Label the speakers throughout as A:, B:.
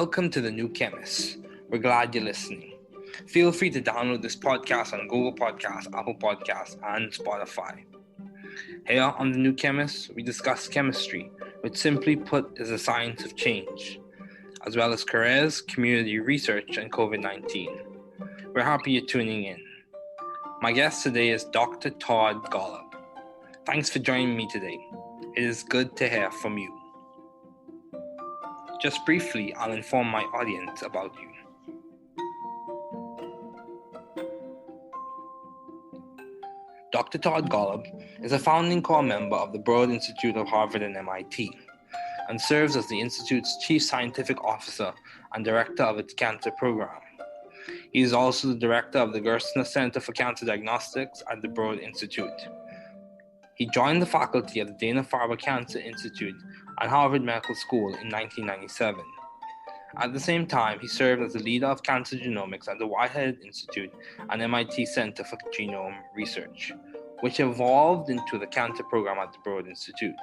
A: Welcome to The New Chemist. We're glad you're listening. Feel free to download this podcast on Google Podcasts, Apple Podcasts, and Spotify. Here on The New Chemist, we discuss chemistry, which simply put is the science of change, as well as careers, community research, and COVID-19. We're happy you're tuning in. My guest today is Dr. Todd Golub. Thanks for joining me today. It is good to hear from you. Just briefly, I'll inform my audience about you. Dr. Todd Golub is a founding core member of the Broad Institute of Harvard and MIT, and serves as the Institute's Chief Scientific Officer and Director of its Cancer Program. He is also the Director of the Gerstner Center for Cancer Diagnostics at the Broad Institute. He joined the faculty of the Dana-Farber Cancer Institute at Harvard Medical School in 1997. At the same time, he served as the leader of cancer genomics at the Whitehead Institute and MIT Center for Genome Research, which evolved into the cancer program at the Broad Institute,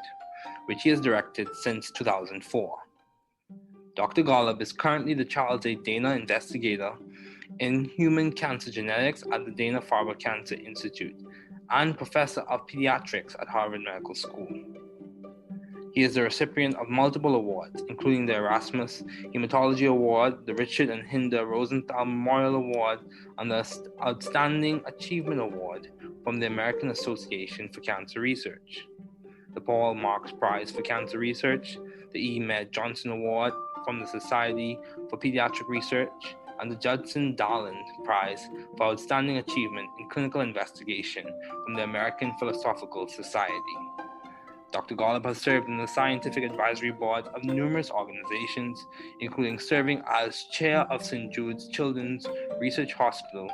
A: which he has directed since 2004. Dr. Golub is currently the Charles A. Dana Investigator in Human Cancer Genetics at the Dana-Farber Cancer Institute and Professor of Pediatrics at Harvard Medical School. He is the recipient of multiple awards, including the Erasmus Hematology Award, the Richard and Hinda Rosenthal Memorial Award, and the Outstanding Achievement Award from the American Association for Cancer Research, the Paul Marks Prize for Cancer Research, the E. Med Johnson Award from the Society for Pediatric Research, and the Judson Darland Prize for Outstanding Achievement in Clinical Investigation from the American Philosophical Society. Dr. Golub has served in the Scientific Advisory Board of numerous organizations, including serving as Chair of St. Jude's Children's Research Hospital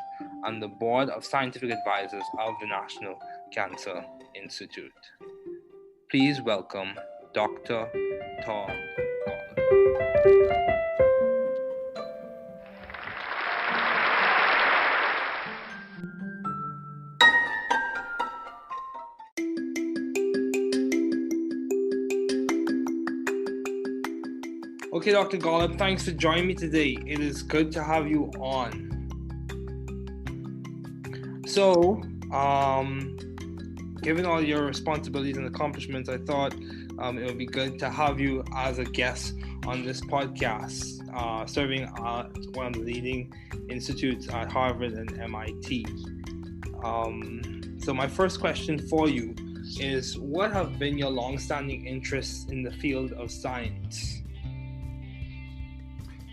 A: and the Board of Scientific Advisors of the National Cancer Institute. Please welcome Dr. Todd Golub. Okay, Dr. Golub, thanks for joining me today. It is good to have you on. So, given all your responsibilities and accomplishments, I thought it would be good to have you as a guest on this podcast, serving at one of the leading institutes at Harvard and MIT. So my first question for you is, what have been your long-standing interests in the field of science?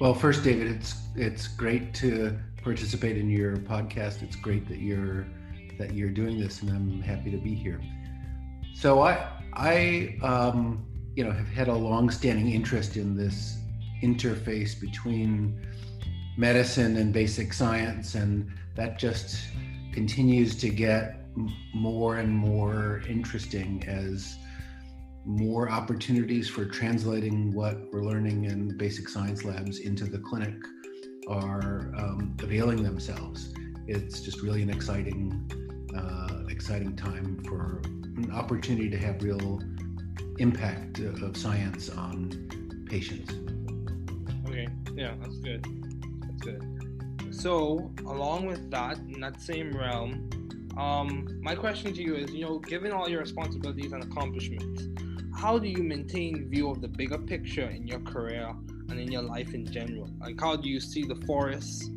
B: Well, first, David, it's great to participate in your podcast. It's great that you're doing this, and I'm happy to be here. So I have had a long-standing interest in this interface between medicine and basic science, and that just continues to get more and more interesting as more opportunities for translating what we're learning in basic science labs into the clinic are availing themselves. It's just really an exciting time for an opportunity to have real impact of science on patients. Okay,
A: yeah, that's good. So, along with that, in that same realm, my question to you is, given all your responsibilities and accomplishments, how do you maintain view of the bigger picture in your career and in your life in general? Like, how do you see the forests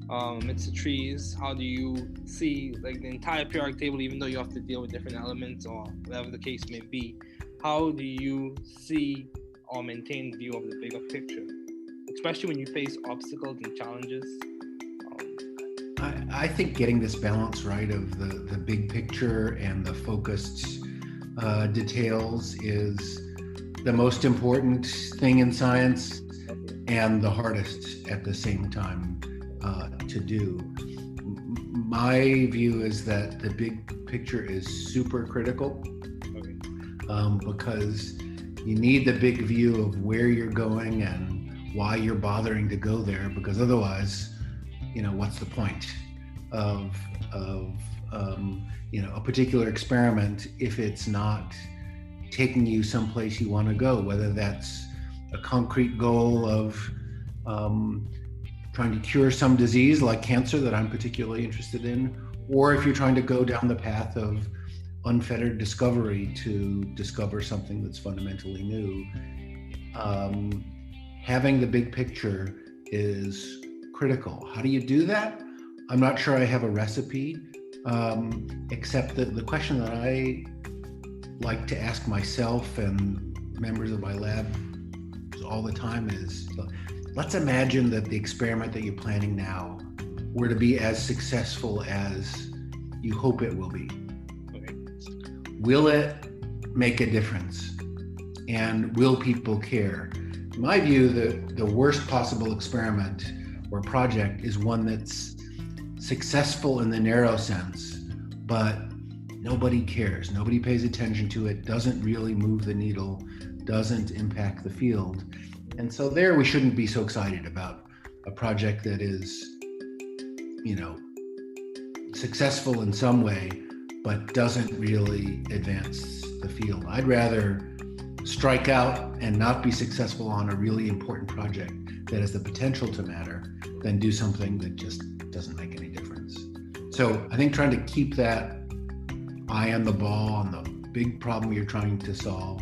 A: amidst the trees? How do you see the entire periodic table, even though you have to deal with different elements or whatever the case may be? How do you see or maintain view of the bigger picture, especially when you face obstacles and challenges?
B: I think getting this balance right of the big picture and the focused details is the most important thing in science and the hardest at the same time to do. My view is that the big picture is super critical because you need the big view of where you're going and why you're bothering to go there, because otherwise, what's the point of a particular experiment if it's not taking you someplace you want to go, whether that's a concrete goal of trying to cure some disease like cancer that I'm particularly interested in, or if you're trying to go down the path of unfettered discovery to discover something that's fundamentally new. Having the big picture is critical. How do you do that? I'm not sure I have a recipe, except that the question that I like to ask myself and members of my lab all the time is, let's imagine that the experiment that you're planning now were to be as successful as you hope it will be.
A: Okay.
B: Will it make a difference? And will people care? In my view, the worst possible experiment or project is one that's successful in the narrow sense, but nobody cares. Nobody pays attention to it, doesn't really move the needle, doesn't impact the field. And so there we shouldn't be so excited about a project that is, successful in some way, but doesn't really advance the field. I'd rather strike out and not be successful on a really important project that has the potential to matter than do something that just doesn't make any difference. So I think trying to keep that eye on the ball on the big problem you're trying to solve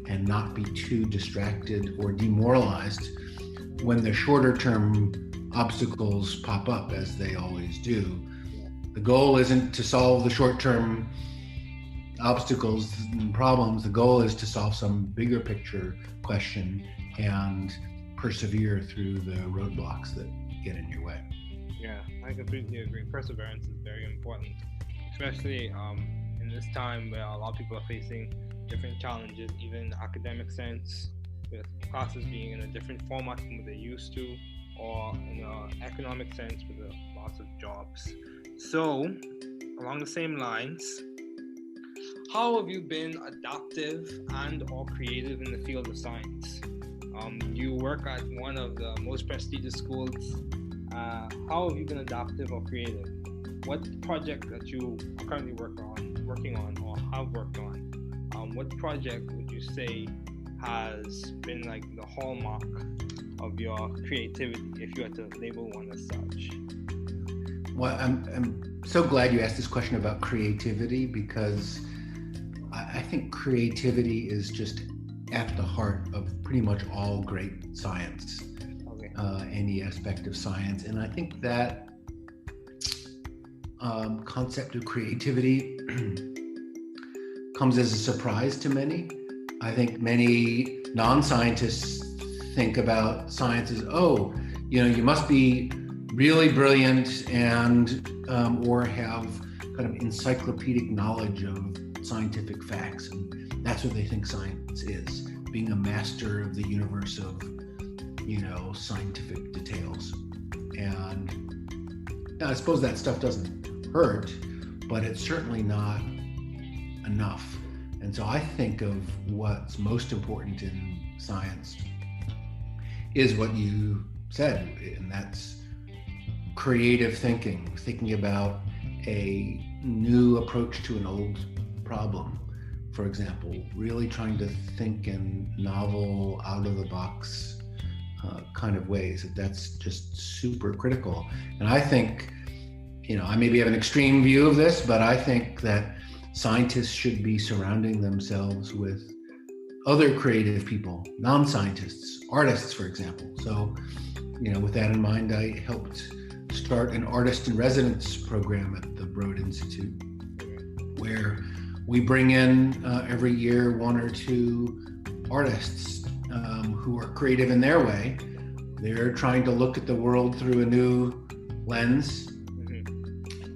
B: and not be too distracted or demoralized when the shorter term obstacles pop up, as they always do. The goal isn't to solve the short term obstacles and problems. The goal is to solve some bigger picture question and persevere through the roadblocks that get in your way.
A: Yeah, I completely agree. Perseverance is very important, especially in this time where a lot of people are facing different challenges, even in the academic sense, with classes being in a different format from what they used to, or in an economic sense with the loss of jobs. So, along the same lines, how have you been adaptive and or creative in the field of science? You work at one of the most prestigious schools. How have you been adaptive or creative? What project that you are currently working on or have worked on? What project would you say has been like the hallmark of your creativity, if you had to label one as such?
B: Well, I'm so glad you asked this question about creativity, because I think creativity is just at the heart of pretty much all great science,
A: Okay.
B: Any aspect of science. And I think that concept of creativity comes as a surprise to many. I think many non-scientists think about science as, you must be really brilliant and or have kind of encyclopedic knowledge of scientific facts, and that's what they think science is, being a master of the universe of scientific details. And I suppose that stuff doesn't hurt, but it's certainly not enough. And so I think of what's most important in science is what you said, and that's creative thinking about a new approach to an old problem. For example, really trying to think in novel, out-of-the-box kind of ways. That's just super critical. And I think, I maybe have an extreme view of this, but I think that scientists should be surrounding themselves with other creative people, non-scientists, artists, for example. So, with that in mind, I helped start an artist in residence program at the Broad Institute, where we bring in every year one or two artists who are creative in their way. They're trying to look at the world through a new lens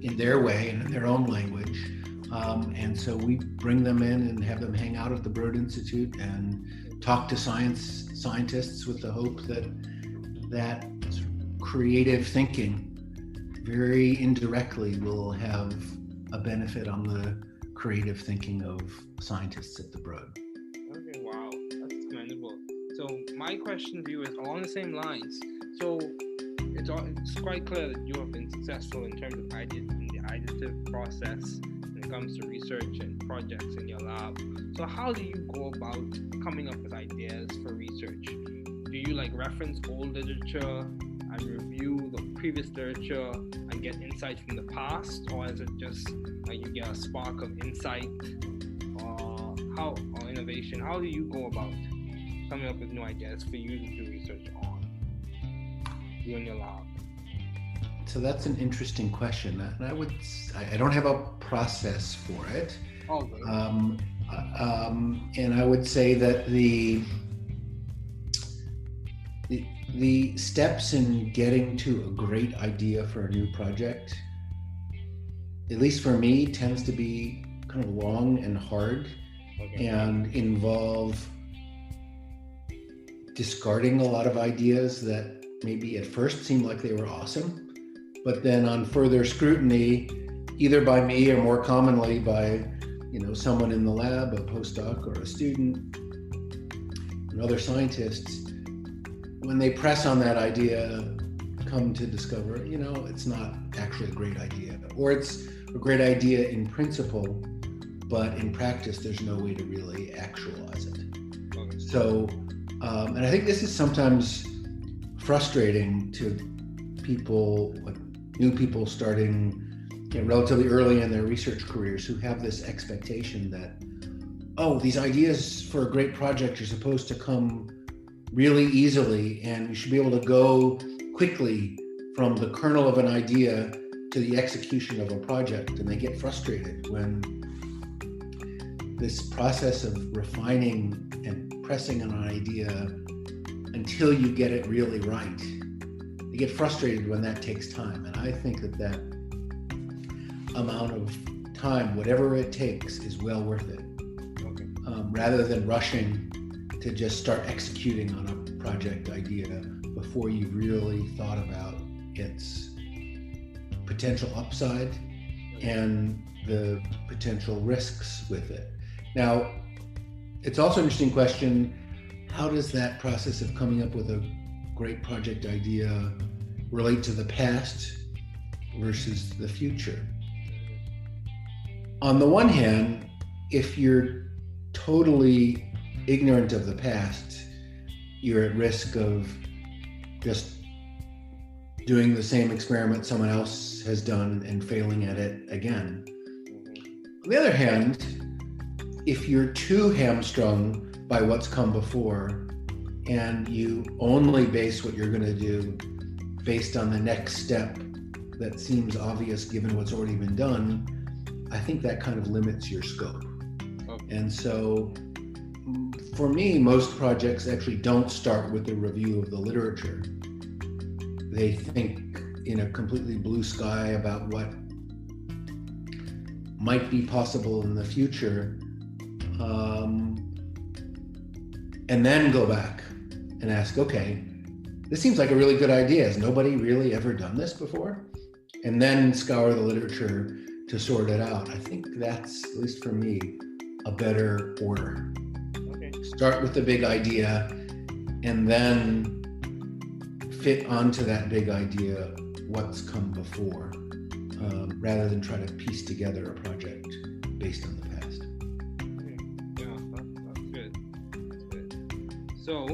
B: in their way and in their own language. And so we bring them in and have them hang out at the Broad Institute and talk to scientists with the hope that creative thinking very indirectly will have a benefit on the creative thinking of scientists at the Broad.
A: Okay, wow, that's commendable. So my question to you is along the same lines. So it's quite clear that you have been successful in terms of the ideative process when it comes to research and projects in your lab. So how do you go about coming up with ideas for research? do you like reference old literature and review the previous literature and get insight from the past, or is it just like you get a spark of insight or innovation? How do you go about coming up with new ideas for you to do research on, you and your lab?
B: So that's an interesting question, and I don't have a process for it.
A: Okay.
B: And I would say that the steps in getting to a great idea for a new project, at least for me, tends to be kind of long and hard, and involve discarding a lot of ideas that maybe at first seemed like they were awesome, but then on further scrutiny, either by me or more commonly by someone in the lab, a postdoc or a student, and other scientists, when they press on that idea, come to discover, it's not actually a great idea, or it's a great idea in principle, but in practice, there's no way to really actualize it.
A: Okay.
B: So, and I think this is sometimes frustrating to people, like new people starting relatively early in their research careers, who have this expectation that, these ideas for a great project are supposed to come really easily, and you should be able to go quickly from the kernel of an idea to the execution of a project. And they get frustrated when this process of refining and pressing on an idea until you get it really right, they get frustrated when that takes time. And I think that amount of time, whatever it takes, is well worth it.
A: Okay.
B: Rather than rushing to just start executing on a project idea before you've really thought about its potential upside and the potential risks with it. Now, it's also an interesting question, how does that process of coming up with a great project idea relate to the past versus the future? On the one hand, if you're totally ignorant of the past, you're at risk of just doing the same experiment someone else has done and failing at it again. On the other hand, if you're too hamstrung by what's come before and you only base what you're going to do based on the next step that seems obvious given what's already been done, I think that kind of limits your scope. Okay. And so for me, most projects actually don't start with a review of the literature. They think in a completely blue sky about what might be possible in the future, and then go back and ask, okay, this seems like a really good idea. Has nobody really ever done this before? And then scour the literature to sort it out. I think that's, at least for me, a better order.
A: Okay.
B: Start with the big idea and then fit onto that big idea what's come before, rather than try to piece together a project based on the past.
A: Yeah, that's good. That's good. So,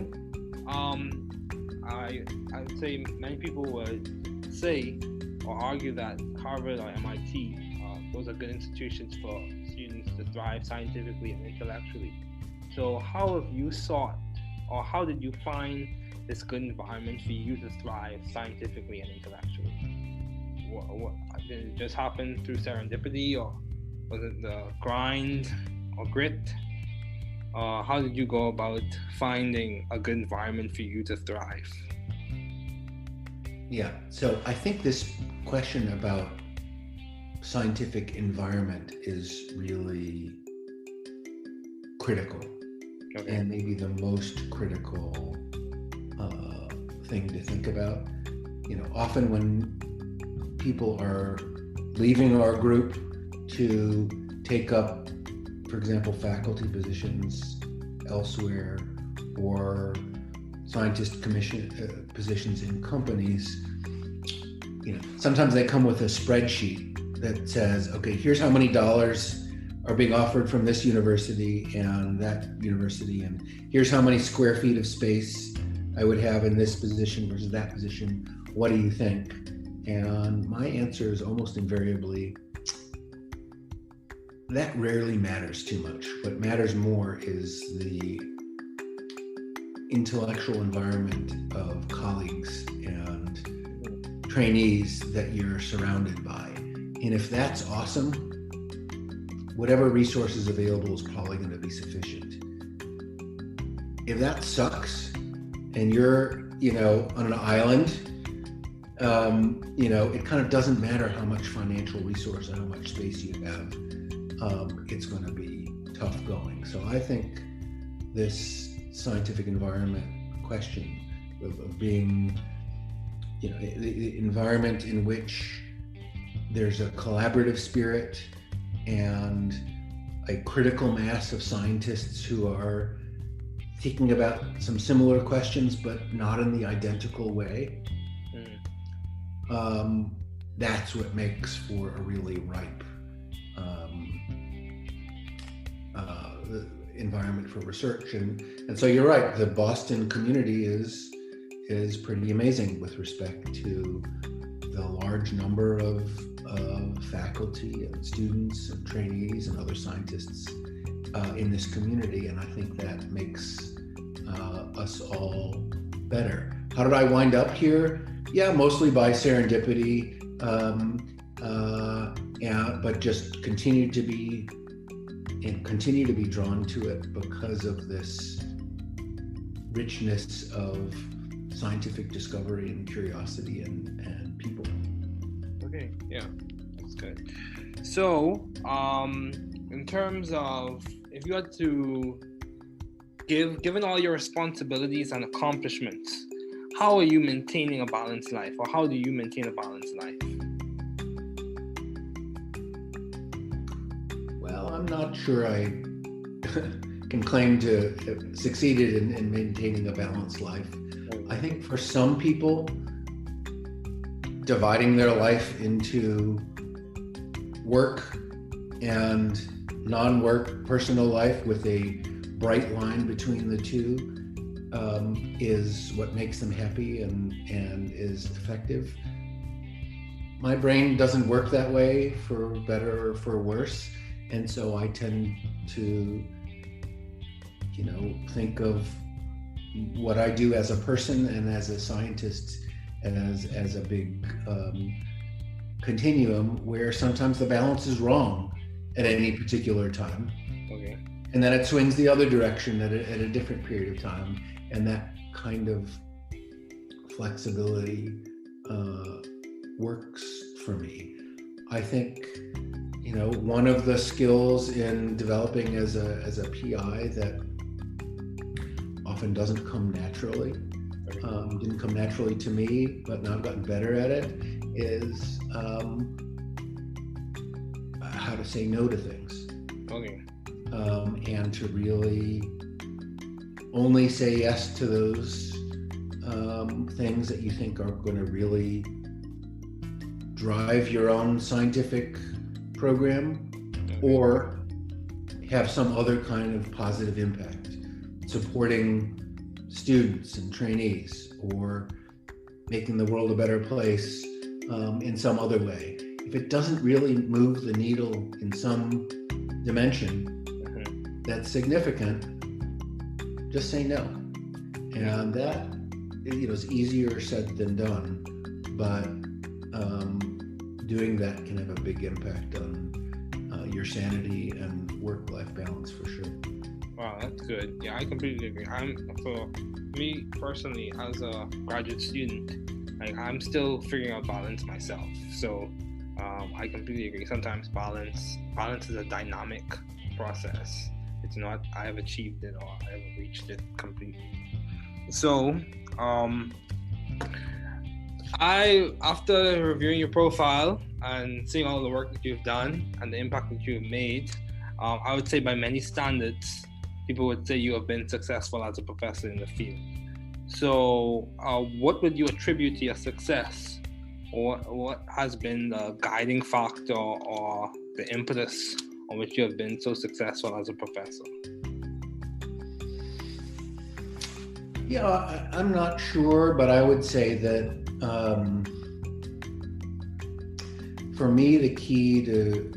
A: I would say many people would say or argue that Harvard or MIT, those are good institutions for students to thrive scientifically and intellectually. So how have you sought, or how did you find this good environment for you to thrive scientifically and intellectually? What did it just happen through serendipity, or was it the grind or grit? How did you go about finding a good environment for you to thrive?
B: Yeah, so I think this question about scientific environment is really critical, okay, and maybe the most critical thing to think about. Often when people are leaving our group to take up, for example, faculty positions elsewhere or scientist commission positions in companies, sometimes they come with a spreadsheet that says, okay, here's how many dollars are being offered from this university and that university, and here's how many square feet of space I would have in this position versus that position. What do you think? And my answer is almost invariably, that rarely matters too much. What matters more is the intellectual environment of colleagues and trainees that you're surrounded by. And if that's awesome, whatever resources available is probably going to be sufficient. If that sucks and you're, on an island, it kind of doesn't matter how much financial resource and how much space you have. It's going to be tough going. So I think this scientific environment question of being, the environment in which there's a collaborative spirit and a critical mass of scientists who are thinking about some similar questions, but not in the identical way. That's what makes for a really ripe environment for research. And so you're right, the Boston community is pretty amazing with respect to the large number of faculty and students and trainees and other scientists in this community. And I think that makes us all better. How did I wind up here? Yeah, mostly by serendipity, but just continue to be drawn to it because of this richness of scientific discovery and curiosity and people.
A: Okay, yeah, that's good. So, in terms of, if you had to given all your responsibilities and accomplishments, how are you maintaining a balanced life, or how do you maintain a balanced life?
B: Well, I'm not sure I can claim to have succeeded in maintaining a balanced life. I think for some people, dividing their life into work and non-work personal life with a bright line between the two is what makes them happy and is effective. My brain doesn't work that way, for better or for worse, and so I tend to think of what I do as a person and as a scientist as a big continuum where sometimes the balance is wrong at any particular time.
A: Okay.
B: And then it swings the other direction at a different period of time. And that kind of flexibility works for me. I think, one of the skills in developing as a PI that often doesn't come naturally, didn't come naturally to me, but now I've gotten better at it, is how to say no to things.
A: Okay.
B: And to really only say yes to those things that you think are going to really drive your own scientific program, or have some other kind of positive impact, supporting students and trainees, or making the world a better place in some other way. If it doesn't really move the needle in some dimension that's significant, just say no. And that is easier said than done, but doing that can have a big impact on your sanity and work-life balance for sure.
A: Wow, that's good. Yeah, I completely agree. For me personally, as a graduate student, I'm still figuring out balance myself. So I completely agree. Sometimes balance is a dynamic process. It's not I have achieved it or I have reached it completely. So after reviewing your profile and seeing all the work that you've done and the impact that you've made, I would say by many standards, people would say you have been successful as a professor in the field. So what would you attribute to your success, or what has been the guiding factor or the impetus on which you have been so successful as a professor?
B: Yeah, I'm not sure, but I would say that for me, the key to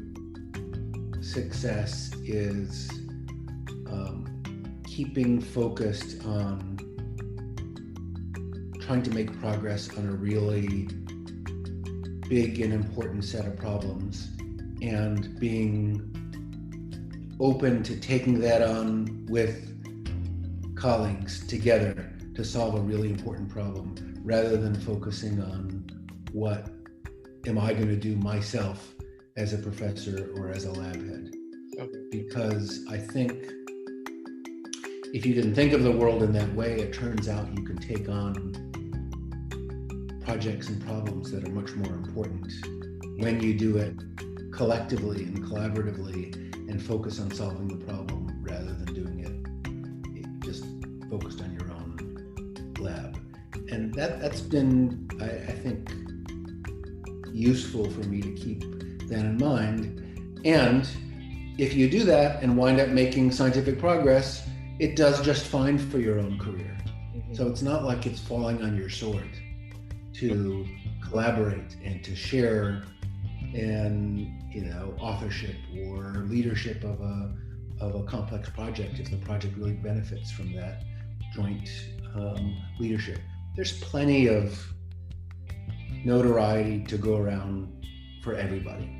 B: success is keeping focused on trying to make progress on a really big and important set of problems, and being open to taking that on with colleagues together to solve a really important problem, rather than focusing on what am I going to do myself as a professor or as a lab head.
A: Okay.
B: Because I think if you didn't think of the world in that way, it turns out you can take on projects and problems that are much more important when you do it collectively and collaboratively and focus on solving the problem rather than doing it just focused on your own lab. And that's been, I think, useful for me to keep that in mind. And if you do that and wind up making scientific progress, it does just fine for your own career. Mm-hmm. So it's not like it's falling on your sword to collaborate and to share in, authorship or leadership of a complex project if the project really benefits from that joint leadership. There's plenty of notoriety to go around for everybody.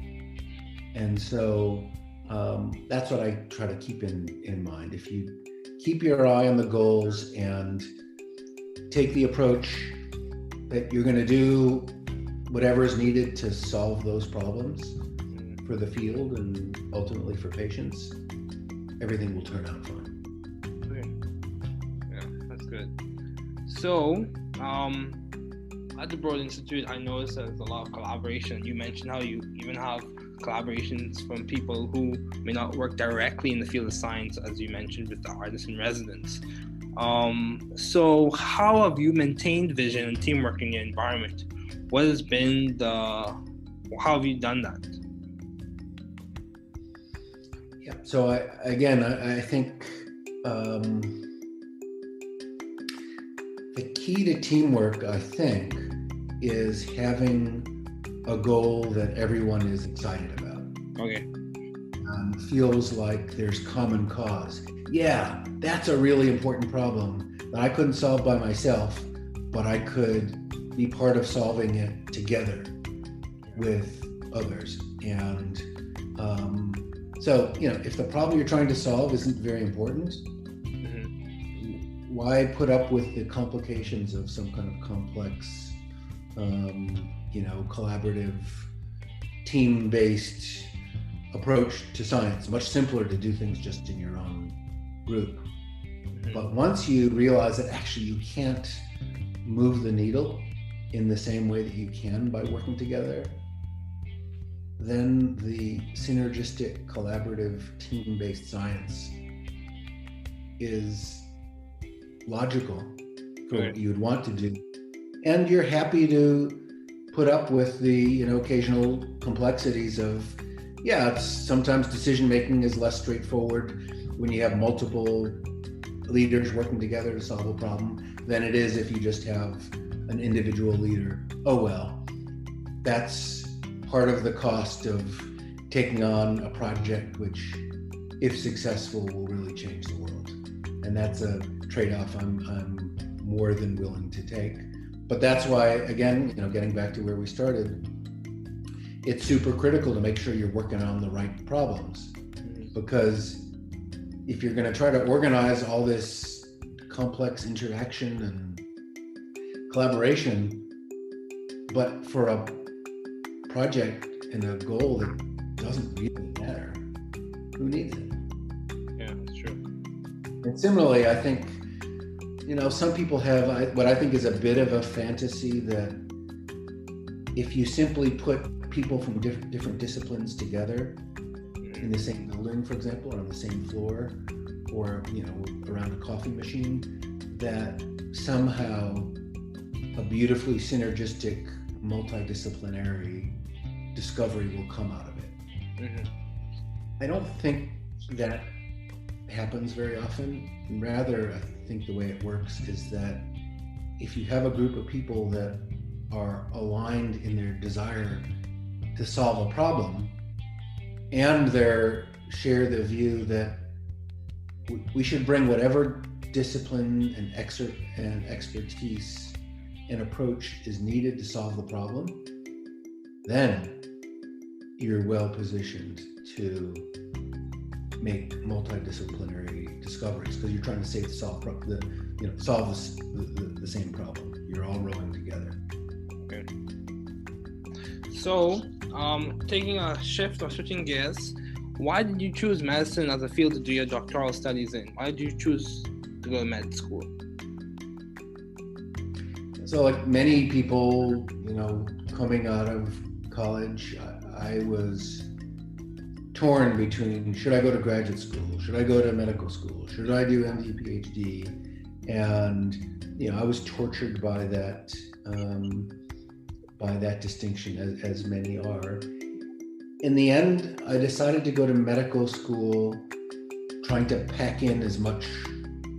B: And so that's what I try to keep in mind. If you keep your eye on the goals and take the approach that you're going to do whatever is needed to solve those problems for the field and ultimately for patients, everything will turn out fine.
A: Okay. Yeah, that's good. So, at the Broad Institute, I noticed there's a lot of collaboration. You mentioned how you even have collaborations from people who may not work directly in the field of science, as you mentioned with the artists in residence. So how have you maintained vision and teamwork in your environment? How have you done that?
B: Yeah, so I think the key to teamwork, I think, is having a goal that everyone is excited about.
A: Okay.
B: Feels like there's common cause. Yeah, that's a really important problem that I couldn't solve by myself, but I could be part of solving it together with others. And so, if the problem you're trying to solve isn't very important, why put up with the complications of some kind of complex, collaborative, team-based approach to science? Much simpler to do things just in your own group. But once you realize that actually you can't move the needle in the same way that you can by working together, then the synergistic, collaborative, team-based science is logical for what you would want to do. And you're happy to put up with the, occasional complexities of, sometimes decision-making is less straightforward when you have multiple leaders working together to solve a problem than it is if you just have an individual leader. Oh, well, that's part of the cost of taking on a project which, if successful, will really change the world. And that's a trade-off I'm more than willing to take. But that's why, again, getting back to where we started, it's super critical to make sure you're working on the right problems. Because if you're going to try to organize all this complex interaction and collaboration, but for a project and a goal that doesn't really matter, who needs it?
A: Yeah, that's true.
B: And similarly, I think, some people have what I think is a bit of a fantasy that if you simply put people from different disciplines together in the same building, for example, or on the same floor, or around a coffee machine, that somehow a beautifully synergistic, multidisciplinary discovery will come out of it. I don't think that happens very often. Rather, I think the way it works is that if you have a group of people that are aligned in their desire to solve a problem, and they share the view that we should bring whatever discipline and expertise and approach is needed to solve the problem, then you're well positioned to make multidisciplinary discoveries, because you're trying to solve the same problem. You're all rowing together.
A: Okay. So, taking a shift or switching gears, why did you choose medicine as a field to do your doctoral studies in? Why did you choose to go to med school?
B: So, like many people, coming out of college, I was torn between, should I go to graduate school? Should I go to medical school? Should I do MD, PhD? And, I was tortured by that distinction, as many are. In the end, I decided to go to medical school, trying to pack in as much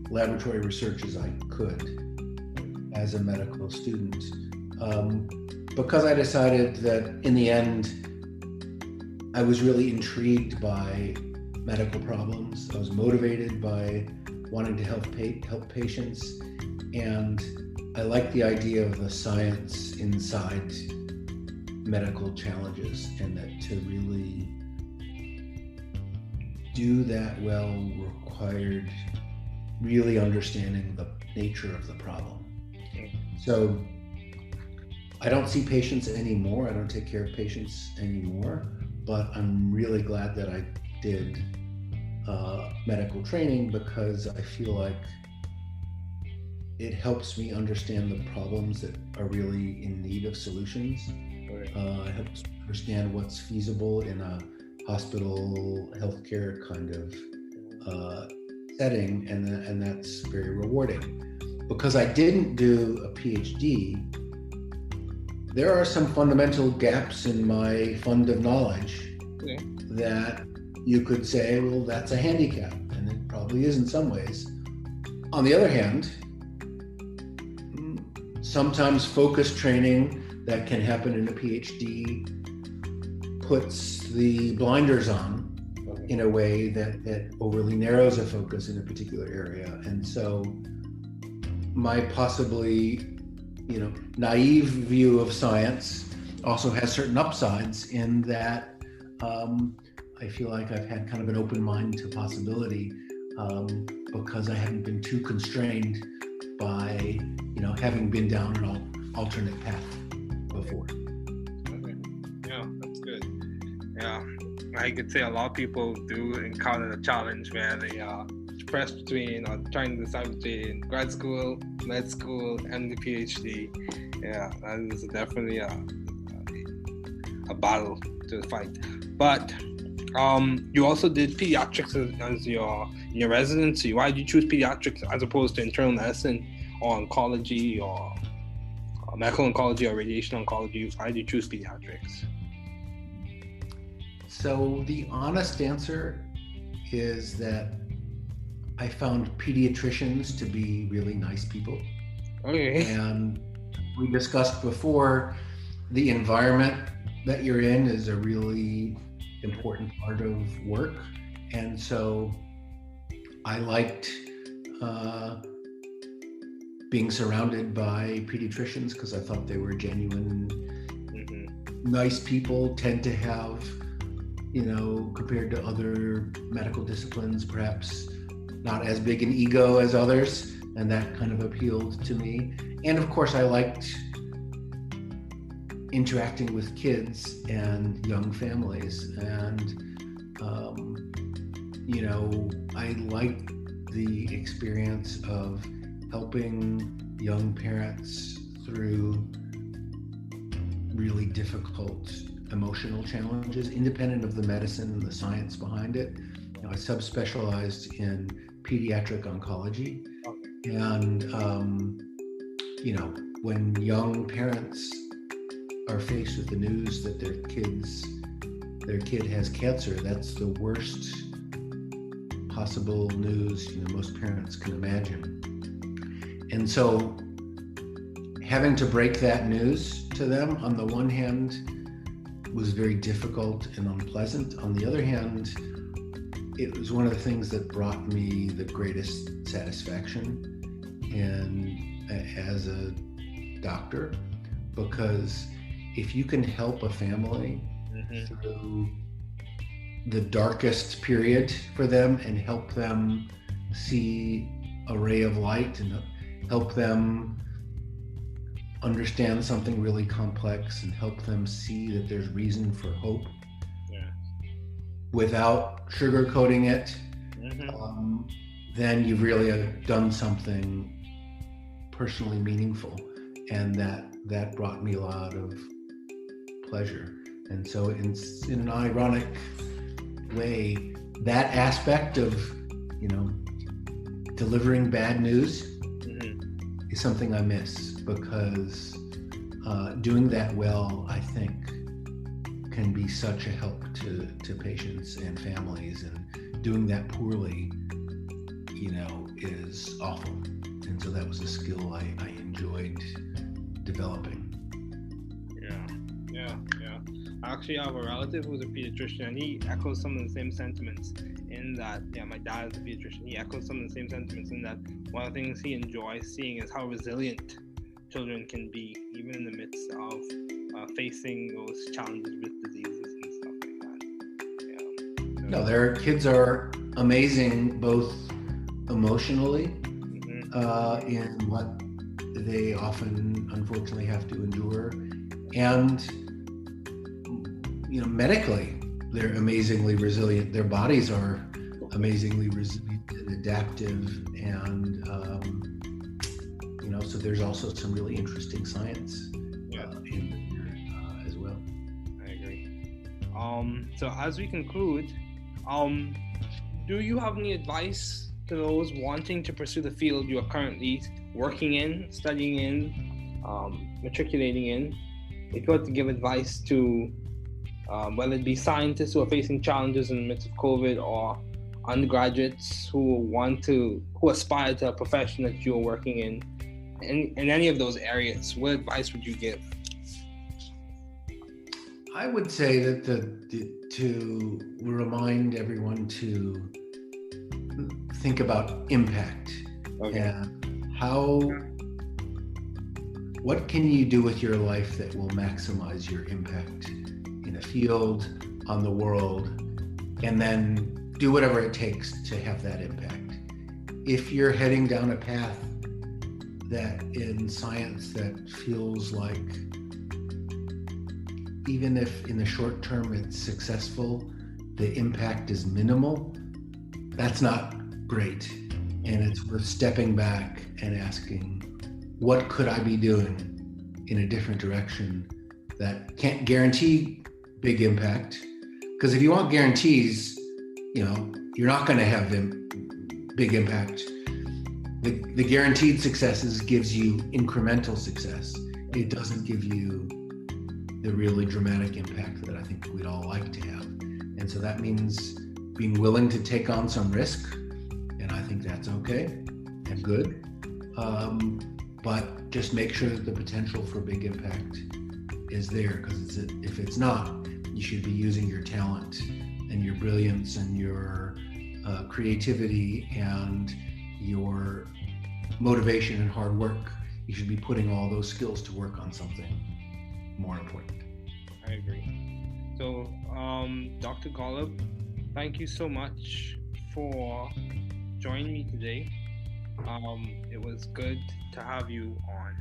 B: laboratory research as I could as a medical student, because I decided that in the end, I was really intrigued by medical problems. I was motivated by wanting to help patients, and I liked the idea of the science inside medical challenges, and that to really do that well required really understanding the nature of the problem. So I don't see patients anymore. I don't take care of patients anymore, but I'm really glad that I did medical training, because I feel like it helps me understand the problems that are really in need of solutions. It helps me understand what's feasible in a hospital healthcare kind of setting, and that's very rewarding. Because I didn't do a PhD, there are some fundamental gaps in my fund of knowledge that you could say, well, that's a handicap, and it probably is in some ways. On the other hand, sometimes focused training that can happen in a PhD puts the blinders on in a way that overly narrows a focus in a particular area. And so my possibly, naive view of science also has certain upsides in that I feel like I've had kind of an open mind to possibility, because I haven't been too constrained by, having been down an alternate path before.
A: Okay. Yeah, that's good. Yeah, I could say a lot of people do encounter the challenge where they are pressed between or trying to decide between grad school, med school, and the PhD. Yeah, that is definitely a battle to fight. But you also did pediatrics as your residency. Why did you choose pediatrics as opposed to internal medicine or oncology or medical oncology or radiation oncology? Why did you choose pediatrics?
B: So the honest answer is that I found pediatricians to be really nice people.
A: Okay.
B: And we discussed before, the environment that you're in is a really important part of work. And so I liked being surrounded by pediatricians, because I thought they were genuine, nice people, tend to have, compared to other medical disciplines, perhaps not as big an ego as others, and that kind of appealed to me. And of course, I liked interacting with kids and young families, and I liked the experience of helping young parents through really difficult emotional challenges, independent of the medicine and the science behind it. I subspecialized in pediatric oncology, and when young parents are faced with the news that their kid has cancer, that's the worst possible news most parents can imagine. And so having to break that news to them, on the one hand, was very difficult and unpleasant. On the other hand, it was one of the things that brought me the greatest satisfaction as a doctor, because if you can help a family through the darkest period for them and help them see a ray of light and help them understand something really complex and help them see that there's reason for hope without sugarcoating it, then you've really done something personally meaningful, and that brought me a lot of pleasure. And so in an ironic way, that aspect of delivering bad news is something I miss, because doing that well, I think, can be such a help to patients and families, and doing that poorly is awful. And so that was a skill I enjoyed developing.
A: Yeah. I actually have a relative who's a pediatrician, and he echoes some of the same sentiments in that, my dad is a pediatrician. He echoes some of the same sentiments in that one of the things he enjoys seeing is how resilient children can be, even in the midst of facing those challenges with diseases and stuff like that. So,
B: no, their kids are amazing, both emotionally, in what they often, unfortunately, have to endure, and medically, they're amazingly resilient. Their bodies are amazingly resilient and adaptive, and so there's also some really interesting science in there as well.
A: I agree. So as we conclude, do you have any advice to those wanting to pursue the field you are currently working in, studying in, matriculating in? If you had to give advice to whether it be scientists who are facing challenges in the midst of COVID, or undergraduates who aspire to a profession that you're working in any of those areas, what advice would you give?
B: I would say that to remind everyone to think about impact. And what can you do with your life that will maximize your impact in a field, on the world, and then do whatever it takes to have that impact. If you're heading down a path that in science that feels like, even if in the short term it's successful, the impact is minimal, that's not great. And it's worth stepping back and asking, what could I be doing in a different direction that can't guarantee big impact? Because if you want guarantees, you're not going to have big impact. The guaranteed successes gives you incremental success. It doesn't give you the really dramatic impact that I think we'd all like to have. And so that means being willing to take on some risk. And I think that's okay and good. But just make sure that the potential for big impact is there, because if it's not, you should be using your talent and your brilliance and your creativity and your motivation and hard work. You should be putting all those skills to work on something more important.
A: I agree. So, Dr. Golub, thank you so much for joining me today. It was good to have you on.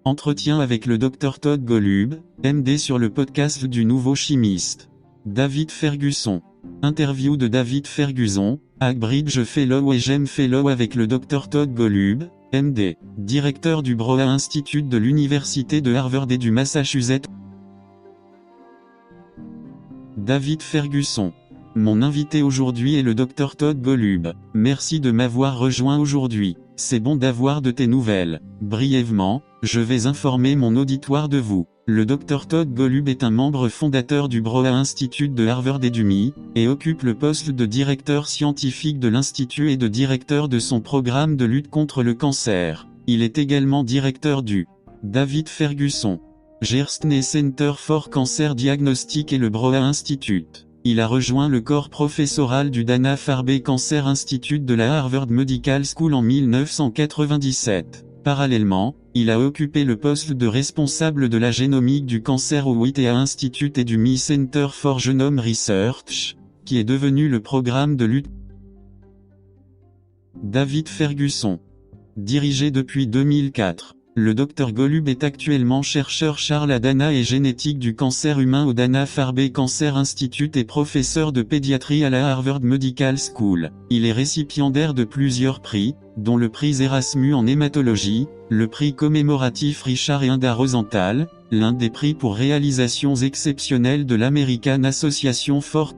C: Entretien avec le Dr. Todd Golub, MD, sur le podcast du Nouveau Chimiste. David Ferguson. Interview de David Ferguson, Hackbridge Fellow et GEM Fellow avec le Dr. Todd Golub, MD, directeur du Broad Institute de l'Université de Harvard et du Massachusetts. David Ferguson. Mon invité aujourd'hui est le Dr. Todd Golub. Merci de m'avoir rejoint aujourd'hui. C'est bon d'avoir de tes nouvelles. Brièvement, je vais informer mon auditoire de vous. Le Dr. Todd Golub est un membre fondateur du Broad Institute de Harvard et du MI, et occupe le poste de directeur scientifique de l'Institut et de directeur de son programme de lutte contre le cancer. Il est également directeur du David Ferguson Gerstner Center for Cancer Diagnostic et le Broad Institute. Il a rejoint le corps professoral du Dana-Farber Cancer Institute de la Harvard Medical School en 1997. Parallèlement, il a occupé le poste de responsable de la génomique du cancer au WITA Institute et du MI Center for Genome Research, qui est devenu le programme de lutte. David Ferguson. Dirigé depuis 2004. Le Dr Golub est actuellement chercheur Charles à Dana et génétique du cancer humain au Dana-Farber Cancer Institute et professeur de pédiatrie à la Harvard Medical School. Il est récipiendaire de plusieurs prix, dont le prix Erasmus en hématologie, le prix commémoratif Richard et Ida Rosenthal, l'un des prix pour réalisations exceptionnelles de l'American Association for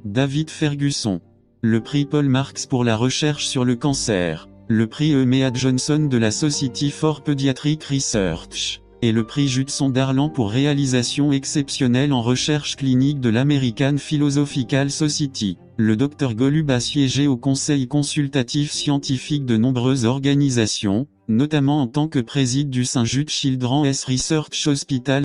C: David Ferguson. Le prix Paul Marks pour la recherche sur le cancer. Le prix Emea Johnson de la Society for Pediatric Research, et le prix Judson Darlan pour réalisation exceptionnelle en recherche clinique de l'American Philosophical Society. Le Dr Golub a siégé au conseil consultatif scientifique de nombreuses organisations, notamment en tant que président du St. Jude Children's Research Hospital.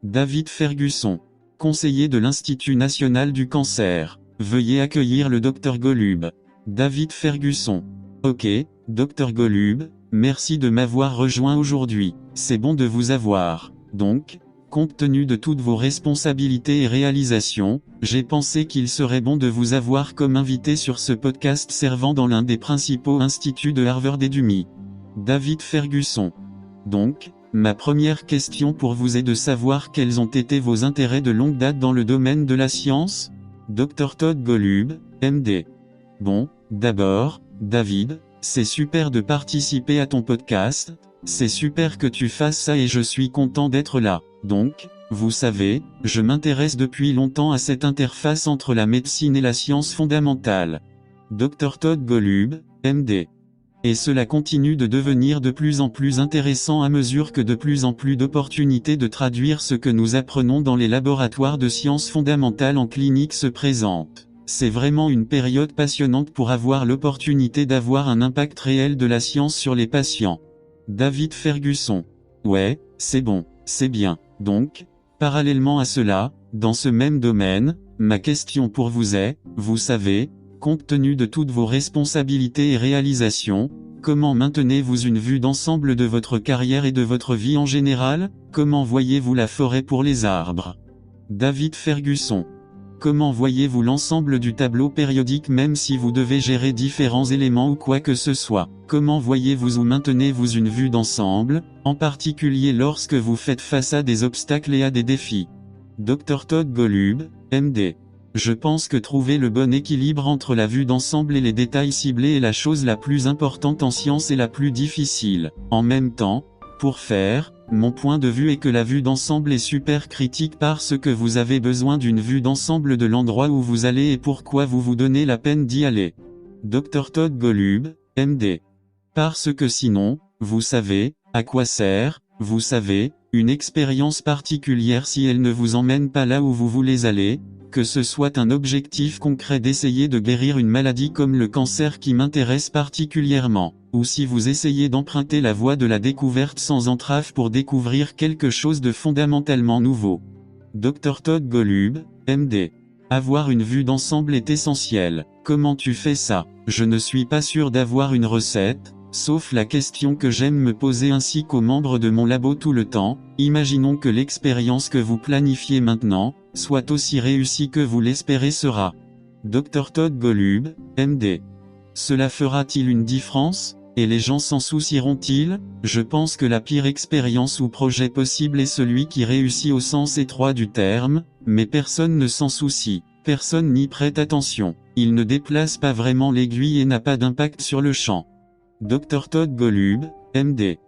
C: David Ferguson, conseiller de l'Institut national du cancer. Veuillez accueillir le Dr Golub. David Ferguson. Ok, Dr Golub, merci de m'avoir rejoint aujourd'hui. C'est bon de vous avoir. Donc, compte tenu de toutes vos responsabilités et réalisations, j'ai pensé qu'il serait bon de vous avoir comme invité sur ce podcast servant dans l'un des principaux instituts de Harvard et du MI. David Ferguson. Donc, ma première question pour vous est de savoir quels ont été vos intérêts de longue date dans le domaine de la science. Dr Todd Golub, MD. Bon, d'abord, David, c'est super de participer à ton podcast, c'est super que tu fasses ça et je suis content d'être là. Donc, vous savez, je m'intéresse depuis longtemps à cette interface entre la médecine et la science fondamentale. Dr Todd Golub, MD. Et cela continue de devenir de plus en plus intéressant à mesure que de plus en plus d'opportunités de traduire ce que nous apprenons dans les laboratoires de sciences fondamentales en clinique se présentent. C'est vraiment une période passionnante pour avoir l'opportunité d'avoir un impact réel de la science sur les patients. David Ferguson. Ouais, c'est bon, c'est bien. Donc, parallèlement à cela, dans ce même domaine, ma question pour vous est, vous savez, compte tenu de toutes vos responsabilités et réalisations, comment maintenez-vous une vue d'ensemble de votre carrière et de votre vie en général? Comment voyez-vous la forêt pour les arbres? David Ferguson. Comment voyez-vous l'ensemble du tableau périodique même si vous devez gérer différents éléments ou quoi que ce soit? Comment voyez-vous ou maintenez-vous une vue d'ensemble, en particulier lorsque vous faites face à des obstacles et à des défis? Dr Todd Golub, MD. Je pense que trouver le bon équilibre entre la vue d'ensemble et les détails ciblés est la chose la plus importante en science et la plus difficile. En même temps, pour faire, mon point de vue est que la vue d'ensemble est super critique parce que vous avez besoin d'une vue d'ensemble de l'endroit où vous allez et pourquoi vous vous donnez la peine d'y aller. Dr Todd Golub, MD. Parce que sinon, vous savez, à quoi sert, vous savez, une expérience particulière si elle ne vous emmène pas là où vous voulez aller, que ce soit un objectif concret d'essayer de guérir une maladie comme le cancer qui m'intéresse particulièrement, ou si vous essayez d'emprunter la voie de la découverte sans entrave pour découvrir quelque chose de fondamentalement nouveau. Dr Todd Golub, MD. Avoir une vue d'ensemble est essentiel. Comment tu fais ça? Je ne suis pas sûr d'avoir une recette, sauf la question que j'aime me poser ainsi qu'aux membres de mon labo tout le temps. Imaginons que l'expérience que vous planifiez maintenant, soit aussi réussie que vous l'espérez sera. Dr Todd Golub, MD. Cela fera-t-il une différence? Et les gens s'en soucieront-ils? Je pense que la pire expérience ou projet possible est celui qui réussit au sens étroit du terme, mais personne ne s'en soucie, personne n'y prête attention, il ne déplace pas vraiment l'aiguille et n'a pas d'impact sur le champ. Dr Todd Golub, MD.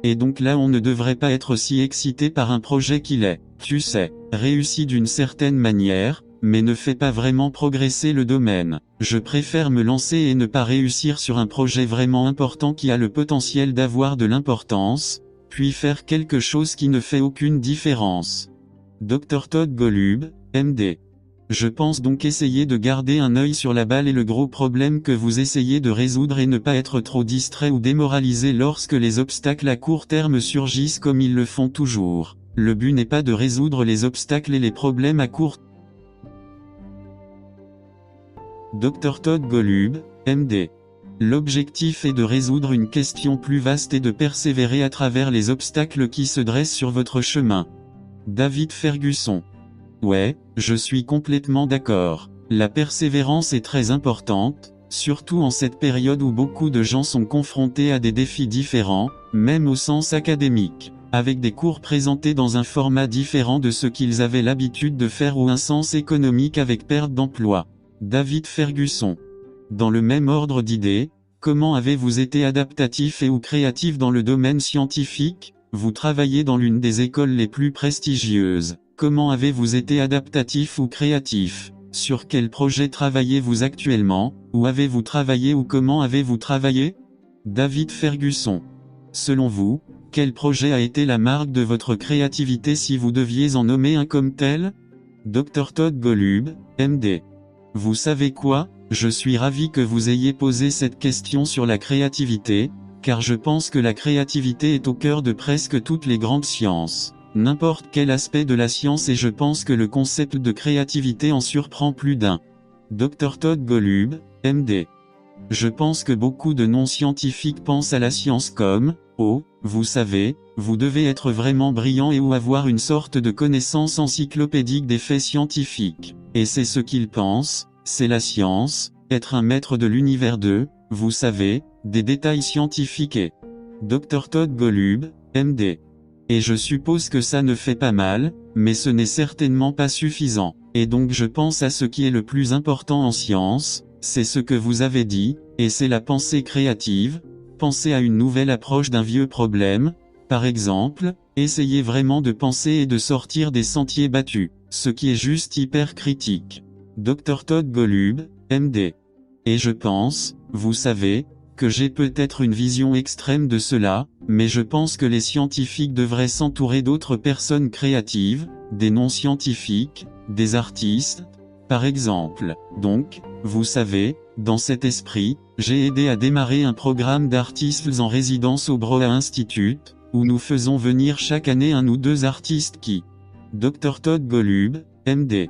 C: Et donc là on ne devrait pas être si excité par un projet qu'il est, tu sais, réussi d'une certaine manière, mais ne fait pas vraiment progresser le domaine. Je préfère me lancer et ne pas réussir sur un projet vraiment important qui a le potentiel d'avoir de l'importance, puis faire quelque chose qui ne fait aucune différence. Dr. Todd Golub, MD. Je pense donc essayer de garder un œil sur la balle et le gros problème que vous essayez de résoudre et ne pas être trop distrait ou démoralisé lorsque les obstacles à court terme surgissent comme ils le font toujours. Le but n'est pas de résoudre les obstacles et les problèmes à court terme. Dr. Todd Golub, MD. L'objectif est de résoudre une question plus vaste et de persévérer à travers les obstacles qui se dressent sur votre chemin. David Ferguson. Ouais, je suis complètement d'accord. La persévérance est très importante, surtout en cette période où beaucoup de gens sont confrontés à des défis différents, même au sens académique, avec des cours présentés dans un format différent de ce qu'ils avaient l'habitude de faire ou un sens économique avec perte d'emploi. David Ferguson. Dans le même ordre d'idées, comment avez-vous été adaptatif et ou créatif dans le domaine scientifique ? Vous travaillez dans l'une des écoles les plus prestigieuses. Comment avez-vous été adaptatif ou créatif ? Sur quel projet travaillez-vous actuellement ? Où avez-vous travaillé ou comment avez-vous travaillé ? David Ferguson. Selon vous, quel projet a été la marque de votre créativité si vous deviez en nommer un comme tel ? Dr. Todd Golub, MD. Vous savez quoi ? Je suis ravi que vous ayez posé cette question sur la créativité, car je pense que la créativité est au cœur de presque toutes les grandes sciences. N'importe quel aspect de la science et je pense que le concept de créativité en surprend plus d'un. Dr. Todd Golub, MD. Je pense que beaucoup de non-scientifiques pensent à la science comme, oh, vous savez, vous devez être vraiment brillant et ou avoir une sorte de connaissance encyclopédique des faits scientifiques. Et c'est ce qu'ils pensent, c'est la science, être un maître de l'univers de, vous savez, des détails scientifiques et. Dr. Todd Golub, MD. Et je suppose que ça ne fait pas mal, mais ce n'est certainement pas suffisant. Et donc je pense à ce qui est le plus important en science, c'est ce que vous avez dit, et c'est la pensée créative, penser à une nouvelle approche d'un vieux problème, par exemple, essayez vraiment de penser et de sortir des sentiers battus, ce qui est juste hyper critique. Dr. Todd Golub, MD. Et je pense, vous savez, que j'ai peut-être une vision extrême de cela, mais je pense que les scientifiques devraient s'entourer d'autres personnes créatives, des non-scientifiques, des artistes, par exemple. Donc, vous savez, dans cet esprit, j'ai aidé à démarrer un programme d'artistes en résidence au Broad Institute, où nous faisons venir chaque année un ou deux artistes qui, Dr. Todd Golub, MD,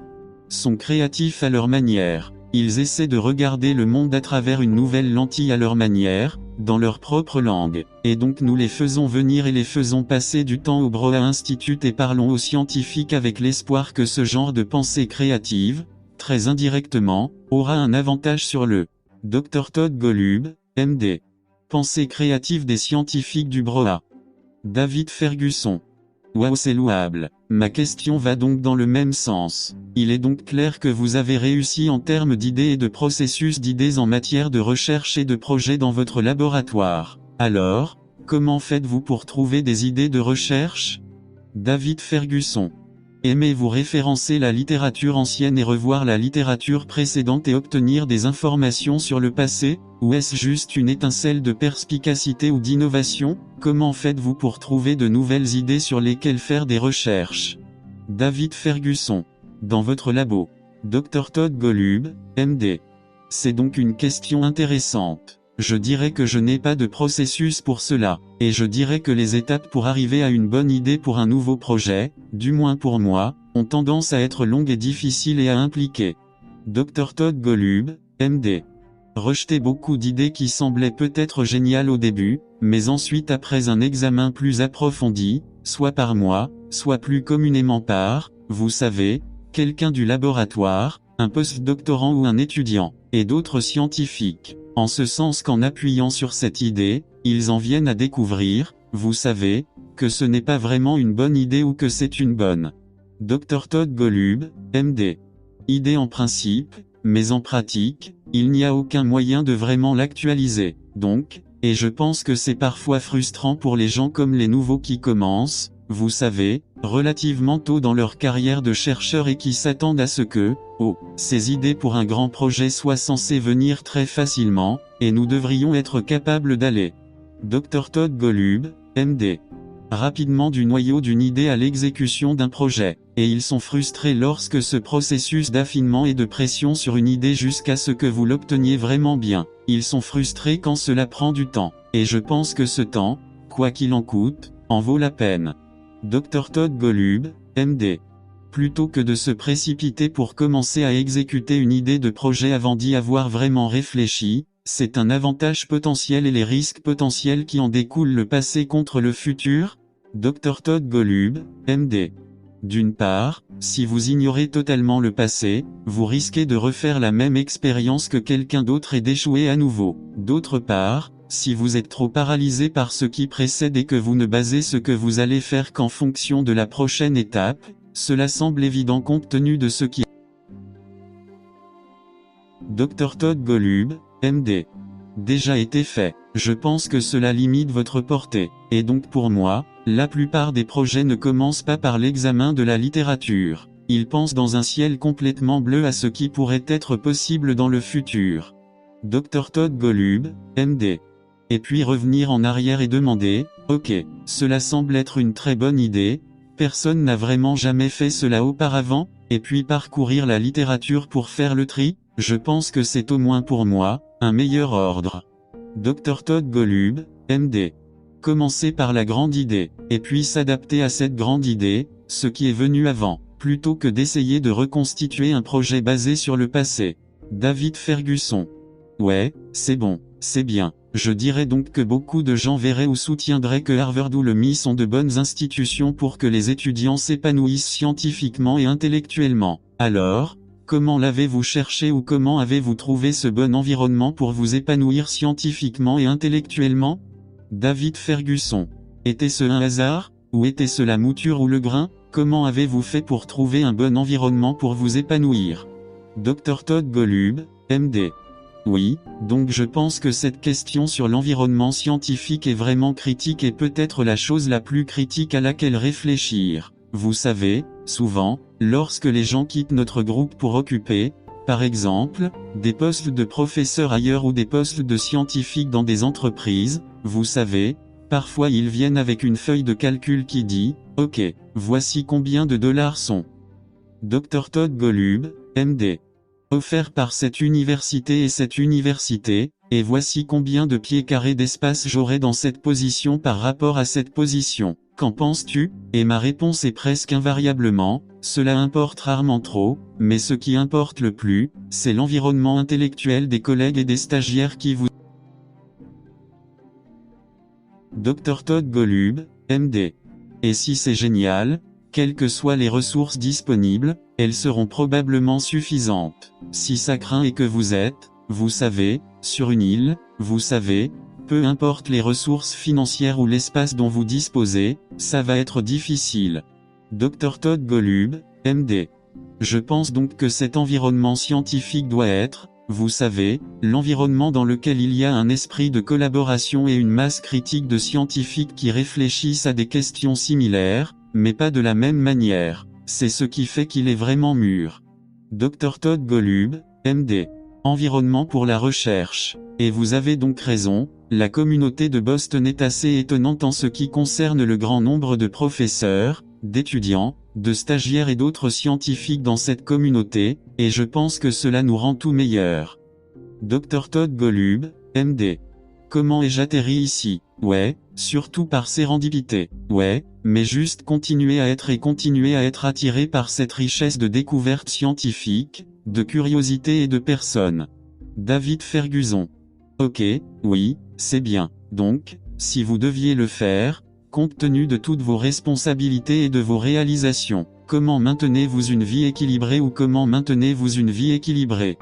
C: sont créatifs à leur manière. Ils essaient de regarder le monde à travers une nouvelle lentille à leur manière, dans leur propre langue. Et donc nous les faisons venir et les faisons passer du temps au Broad Institute et parlons aux scientifiques avec l'espoir que ce genre de pensée créative, très indirectement, aura un avantage sur le Dr. Todd Golub, MD. Pensée créative des scientifiques du Broad. David Ferguson. Waouh, c'est louable. Ma question va donc dans le même sens. Il est donc clair que vous avez réussi en termes d'idées et de processus d'idées en matière de recherche et de projets dans votre laboratoire. Alors, comment faites-vous pour trouver des idées de recherche ? David Ferguson. Aimez-vous référencer la littérature ancienne et revoir la littérature précédente et obtenir des informations sur le passé ? Ou est-ce juste une étincelle de perspicacité ou d'innovation ? Comment faites-vous pour trouver de nouvelles idées sur lesquelles faire des recherches ? David Ferguson. Dans votre labo. Dr. Todd Golub, MD. C'est donc une question intéressante. Je dirais que je n'ai pas de processus pour cela, et je dirais que les étapes pour arriver à une bonne idée pour un nouveau projet, du moins pour moi, ont tendance à être longues et difficiles et à impliquer. Dr. Todd Golub, MD. Rejeter beaucoup d'idées qui semblaient peut-être géniales au début, mais ensuite après un examen plus approfondi, soit par moi, soit plus communément par, vous savez, quelqu'un du laboratoire, un postdoctorant ou un étudiant, et d'autres scientifiques. En ce sens qu'en appuyant sur cette idée, ils en viennent à découvrir, vous savez, que ce n'est pas vraiment une bonne idée ou que c'est une bonne. Dr. Todd Golub, MD. Idée en principe, mais en pratique, il n'y a aucun moyen de vraiment l'actualiser. Donc, Et je pense que c'est parfois frustrant pour les gens comme les nouveaux qui commencent, vous savez, relativement tôt dans leur carrière de chercheur et qui s'attendent à ce que, ces idées pour un grand projet soient censées venir très facilement, et nous devrions être capables d'aller. Dr. Todd Golub, MD. Rapidement du noyau d'une idée à l'exécution d'un projet, et ils sont frustrés lorsque ce processus d'affinement et de pression sur une idée jusqu'à ce que vous l'obteniez vraiment bien. Ils sont frustrés quand cela prend du temps, et je pense que ce temps, quoi qu'il en coûte, en vaut la peine. Dr. Todd Golub, MD. Plutôt que de se précipiter pour commencer à exécuter une idée de projet avant d'y avoir vraiment réfléchi, c'est un avantage potentiel et les risques potentiels qui en découlent le passé contre le futur. Dr. Todd Golub, MD. D'une part, si vous ignorez totalement le passé, vous risquez de refaire la même expérience que quelqu'un d'autre et d'échouer à nouveau. D'autre part, si vous êtes trop paralysé par ce qui précède et que vous ne basez ce que vous allez faire qu'en fonction de la prochaine étape, cela semble évident compte tenu de ce qui... Dr. Todd Golub, MD. Déjà été fait. Je pense que cela limite votre portée. Et donc pour moi, la plupart des projets ne commencent pas par l'examen de la littérature. Ils pensent dans un ciel complètement bleu à ce qui pourrait être possible dans le futur. Dr. Todd Golub, MD. Et puis revenir en arrière et demander, ok, cela semble être une très bonne idée, personne n'a vraiment jamais fait cela auparavant, et puis parcourir la littérature pour faire le tri, je pense que c'est au moins pour moi, un meilleur ordre. Dr. Todd Golub, MD. Commencer par la grande idée, et puis s'adapter à cette grande idée, ce qui est venu avant, plutôt que d'essayer de reconstituer un projet basé sur le passé. David Ferguson. Ouais, c'est bon, c'est bien. Je dirais donc que beaucoup de gens verraient ou soutiendraient que Harvard ou le MIT sont de bonnes institutions pour que les étudiants s'épanouissent scientifiquement et intellectuellement. Alors, comment l'avez-vous cherché ou comment avez-vous trouvé ce bon environnement pour vous épanouir scientifiquement et intellectuellement? David Ferguson. Était-ce un hasard, ou était-ce la mouture ou le grain? Comment avez-vous fait pour trouver un bon environnement pour vous épanouir? Dr. Todd Golub, MD. Oui, donc je pense que cette question sur l'environnement scientifique est vraiment critique et peut-être la chose la plus critique à laquelle réfléchir. Vous savez, souvent, lorsque les gens quittent notre groupe pour occuper, par exemple, des postes de professeurs ailleurs ou des postes de scientifiques dans des entreprises, vous savez, parfois ils viennent avec une feuille de calcul qui dit, ok, voici combien de dollars sont. Dr. Todd Golub, MD. Offert par cette université et voici combien de pieds carrés d'espace j'aurai dans cette position par rapport à cette position. Qu'en penses-tu? Et ma réponse est presque invariablement, cela importe rarement trop, mais ce qui importe le plus, c'est l'environnement intellectuel des collègues et des stagiaires qui vous... Dr. Todd Golub, MD. Et si c'est génial, quelles que soient les ressources disponibles, elles seront probablement suffisantes. Si ça craint et que vous êtes, vous savez, sur une île, vous savez, peu importe les ressources financières ou l'espace dont vous disposez, ça va être difficile. Dr. Todd Golub, MD. Je pense donc que cet environnement scientifique doit être, vous savez, l'environnement dans lequel il y a un esprit de collaboration et une masse critique de scientifiques qui réfléchissent à des questions similaires, mais pas de la même manière. C'est ce qui fait qu'il est vraiment mûr. Dr. Todd Golub, MD. Environnement pour la recherche. Et vous avez donc raison, la communauté de Boston est assez étonnante en ce qui concerne le grand nombre de professeurs, d'étudiants, de stagiaires et d'autres scientifiques dans cette communauté, et je pense que cela nous rend tout meilleurs. Dr. Todd Golub, MD. Comment ai-je atterri ici? Ouais, surtout par sérendipité. Ouais, mais juste continuer à être et continuer à être attiré par cette richesse de découvertes scientifiques, de curiosité et de personnes. David Ferguson. Ok, oui, c'est bien. Donc, si vous deviez le faire, compte tenu de toutes vos responsabilités et de vos réalisations, comment maintenez-vous une vie équilibrée ou comment maintenez-vous une vie équilibrée?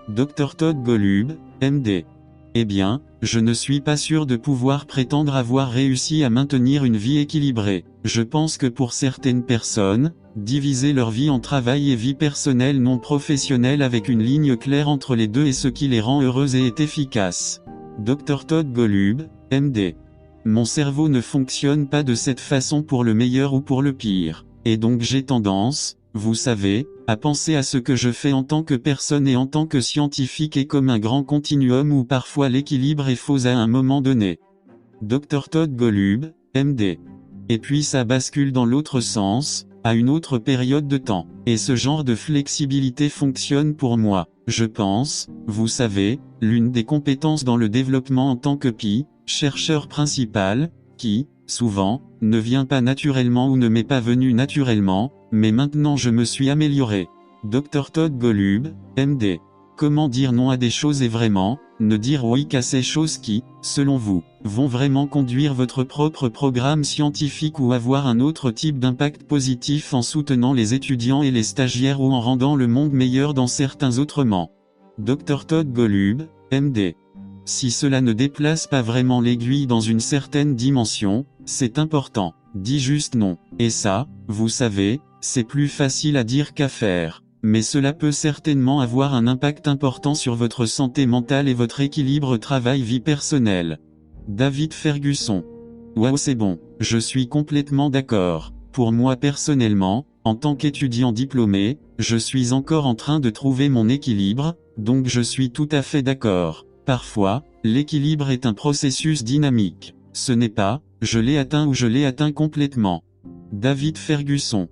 C: Dr. Todd Golub, MD. Eh bien, je ne suis pas sûr de pouvoir prétendre avoir réussi à maintenir une vie équilibrée. Je pense que pour certaines personnes, diviser leur vie en travail et vie personnelle non professionnelle avec une ligne claire entre les deux est ce qui les rend heureuses et est efficace. Dr. Todd Golub, MD. Mon cerveau ne fonctionne pas de cette façon pour le meilleur ou pour le pire. Et donc j'ai tendance, vous savez, à penser à ce que je fais en tant que personne et en tant que scientifique et comme un grand continuum où parfois l'équilibre est faux à un moment donné. Dr. Todd Golub, MD. Et puis ça bascule dans l'autre sens, à une autre période de temps. Et ce genre de flexibilité fonctionne pour moi. Je pense, vous savez, l'une des compétences dans le développement en tant que chercheur principal, qui, souvent, ne vient pas naturellement ou ne m'est pas venu naturellement, mais maintenant je me suis amélioré. Dr. Todd Golub, MD. Comment dire non à des choses et vraiment, ne dire oui qu'à ces choses qui, selon vous, vont vraiment conduire votre propre programme scientifique ou avoir un autre type d'impact positif en soutenant les étudiants et les stagiaires ou en rendant le monde meilleur dans certains autrement. Dr. Todd Golub, MD. Si cela ne déplace pas vraiment l'aiguille dans une certaine dimension, c'est important. Dis juste non. Et ça, vous savez, c'est plus facile à dire qu'à faire. Mais cela peut certainement avoir un impact important sur votre santé mentale et votre équilibre travail-vie personnelle. David Ferguson. Waouh, c'est bon. Je suis complètement d'accord. Pour moi personnellement, en tant qu'étudiant diplômé, je suis encore en train de trouver mon équilibre, donc je suis tout à fait d'accord. Parfois, l'équilibre est un processus dynamique. Ce n'est pas, je l'ai atteint ou je l'ai atteint complètement. David Ferguson.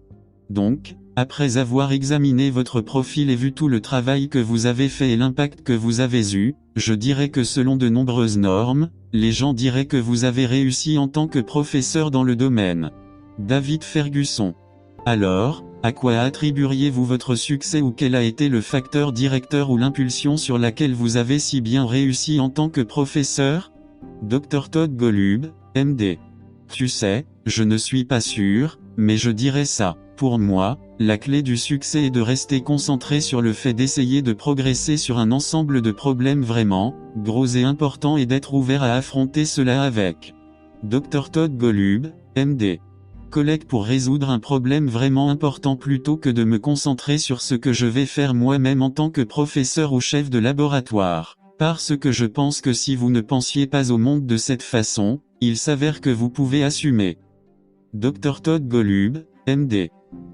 C: Donc, après avoir examiné votre profil et vu tout le travail que vous avez fait et l'impact que vous avez eu, je dirais que selon de nombreuses normes, les gens diraient que vous avez réussi en tant que professeur dans le domaine. David Ferguson. Alors, à quoi attribueriez-vous votre succès ou quel a été le facteur directeur ou l'impulsion sur laquelle vous avez si bien réussi en tant que professeur? Dr. Todd Golub, MD. Tu sais, je ne suis pas sûr, mais je dirais ça. Pour moi, la clé du succès est de rester concentré sur le fait d'essayer de progresser sur un ensemble de problèmes vraiment gros et importants et d'être ouvert à affronter cela avec. Dr. Todd Golub, MD. Collègue pour résoudre un problème vraiment important plutôt que de me concentrer sur ce que je vais faire moi-même en tant que professeur ou chef de laboratoire. Parce que je pense que si vous ne pensiez pas au monde de cette façon, il s'avère que vous pouvez assumer. Dr. Todd Golub, MD.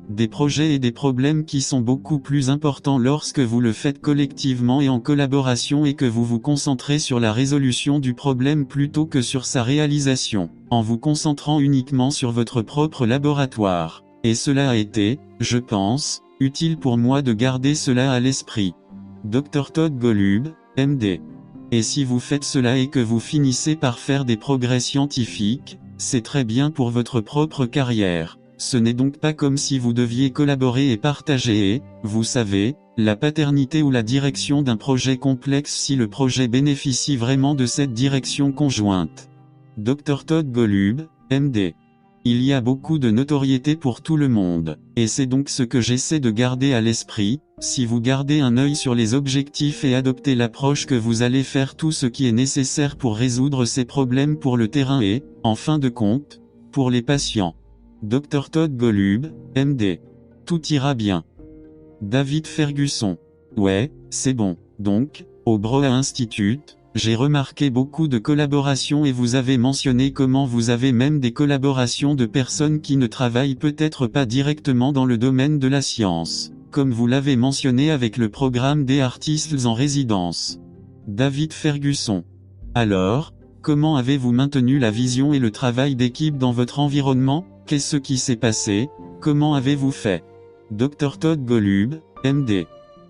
C: Des projets et des problèmes qui sont beaucoup plus importants lorsque vous le faites collectivement et en collaboration et que vous vous concentrez sur la résolution du problème plutôt que sur sa réalisation, en vous concentrant uniquement sur votre propre laboratoire. Et cela a été, je pense, utile pour moi de garder cela à l'esprit. Dr. Todd Golub, MD. Et si vous faites cela et que vous finissez par faire des progrès scientifiques, c'est très bien pour votre propre carrière. Ce n'est donc pas comme si vous deviez collaborer et partager et, vous savez, la paternité ou la direction d'un projet complexe si le projet bénéficie vraiment de cette direction conjointe. Dr. Todd Golub, MD. Il y a beaucoup de notoriété pour tout le monde, et c'est donc ce que j'essaie de garder à l'esprit. Si vous gardez un œil sur les objectifs et adoptez l'approche que vous allez faire tout ce qui est nécessaire pour résoudre ces problèmes pour le terrain et, en fin de compte, pour les patients. Dr. Todd Golub, MD. Tout ira bien. David Ferguson. Ouais, c'est bon. Donc, au Broad Institute, j'ai remarqué beaucoup de collaborations et vous avez mentionné comment vous avez même des collaborations de personnes qui ne travaillent peut-être pas directement dans le domaine de la science, comme vous l'avez mentionné avec le programme des artistes en résidence. David Ferguson. Alors, comment avez-vous maintenu la vision et le travail d'équipe dans votre environnement? Qu'est-ce qui s'est passé? Comment avez-vous fait? Dr. Todd Golub, MD.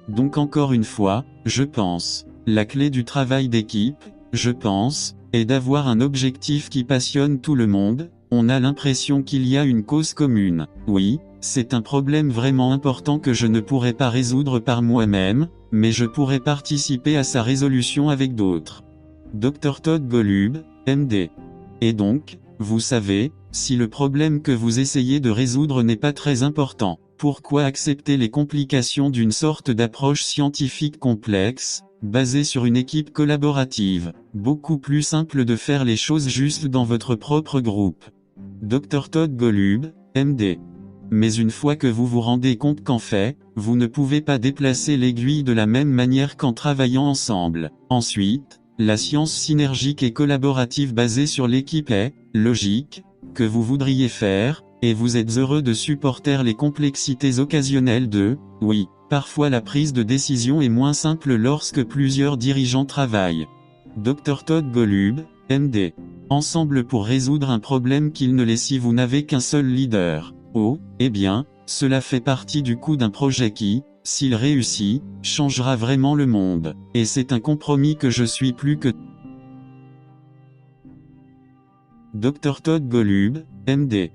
C: Donc encore une fois, je pense, la clé du travail d'équipe, je pense, est d'avoir un objectif qui passionne tout le monde. On a l'impression qu'il y a une cause commune. Oui, c'est un problème vraiment important que je ne pourrais pas résoudre par moi-même, mais je pourrais participer à sa résolution avec d'autres. Dr. Todd Golub, MD. Et donc, vous savez, si le problème que vous essayez de résoudre n'est pas très important, pourquoi accepter les complications d'une sorte d'approche scientifique complexe, basée sur une équipe collaborative, beaucoup plus simple de faire les choses juste dans votre propre groupe. Dr. Todd Golub, MD. Mais une fois que vous vous rendez compte qu'en fait, vous ne pouvez pas déplacer l'aiguille de la même manière qu'en travaillant ensemble, ensuite, La science synergique et collaborative basée sur l'équipe est, logique, que vous voudriez faire, et vous êtes heureux de supporter les complexités occasionnelles de, oui, parfois la prise de décision est moins simple lorsque plusieurs dirigeants travaillent. Dr.Todd Golub, MD. Ensemble pour résoudre un problème qu'il ne l'est si vous n'avez qu'un seul leader. Oh, eh bien, cela fait partie du coût d'un projet qui, s'il réussit, changera vraiment le monde. Et c'est un compromis que je suis plus que... Dr.Todd Golub, MD.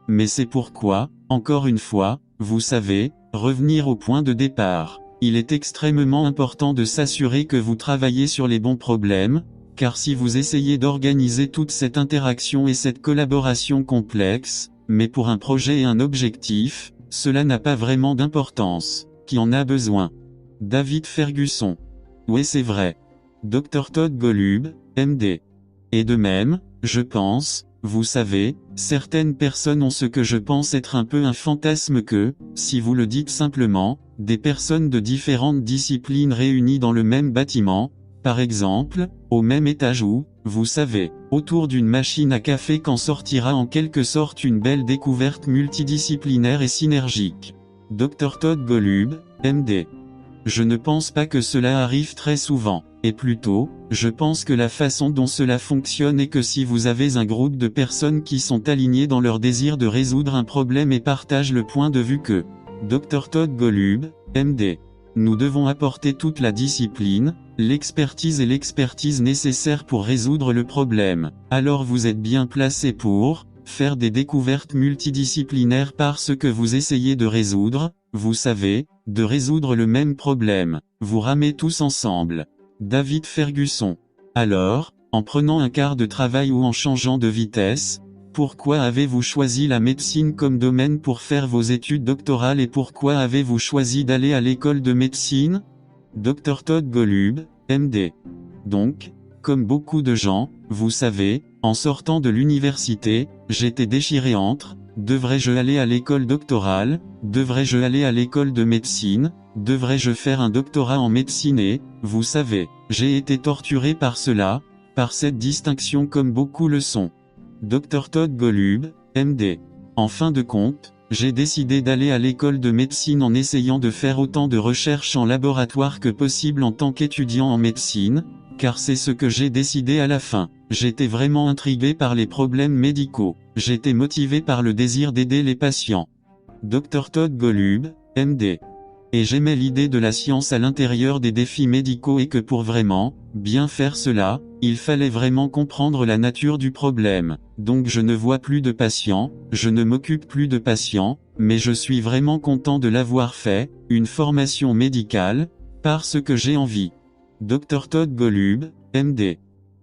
C: Mais c'est pourquoi, encore une fois, vous savez, revenir au point de départ. Il est extrêmement important de s'assurer que vous travaillez sur les bons problèmes, car si vous essayez d'organiser toute cette interaction et cette collaboration complexe, mais pour un projet et un objectif, cela n'a pas vraiment d'importance. Qui en a besoin? David Ferguson. Oui, c'est vrai. Dr.Todd Golub, MD. Et de même, je pense, vous savez, certaines personnes ont ce que je pense être un peu un fantasme que, si vous le dites simplement, des personnes de différentes disciplines réunies dans le même bâtiment, par exemple, au même étage ou, vous savez, autour d'une machine à café qu'en sortira en quelque sorte une belle découverte multidisciplinaire et synergique. Dr.Todd Golub, MD. Je ne pense pas que cela arrive très souvent, et plutôt, je pense que la façon dont cela fonctionne est que si vous avez un groupe de personnes qui sont alignées dans leur désir de résoudre un problème et partagent le point de vue que Dr.Todd Golub, MD. Nous devons apporter toute la discipline, l'expertise et l'expertise nécessaires pour résoudre le problème. Alors vous êtes bien placé pour faire des découvertes multidisciplinaires parce que vous essayez de résoudre, vous savez, de résoudre le même problème. Vous ramez tous ensemble. David Ferguson. Alors, en prenant un quart de travail ou en changeant de vitesse, pourquoi avez-vous choisi la médecine comme domaine pour faire vos études doctorales et pourquoi avez-vous choisi d'aller à l'école de médecine? Dr.Todd Golub, MD. Donc, comme beaucoup de gens, vous savez, en sortant de l'université, j'étais déchiré entre, devrais-je aller à l'école doctorale, devrais-je aller à l'école de médecine, devrais-je faire un doctorat en médecine et, vous savez, j'ai été torturé par cela, par cette distinction comme beaucoup le sont. Dr.Todd Golub, MD. En fin de compte, j'ai décidé d'aller à l'école de médecine en essayant de faire autant de recherches en laboratoire que possible en tant qu'étudiant en médecine, car c'est ce que j'ai décidé à la fin. J'étais vraiment intrigué par les problèmes médicaux. J'étais motivé par le désir d'aider les patients. Dr.Todd Golub, MD. Et j'aimais l'idée de la science à l'intérieur des défis médicaux et que pour vraiment, bien faire cela, il fallait vraiment comprendre la nature du problème. Donc je ne vois plus de patients, je ne m'occupe plus de patients, mais je suis vraiment content de l'avoir fait, une formation médicale, parce que j'ai envie. Dr.Todd Golub, MD.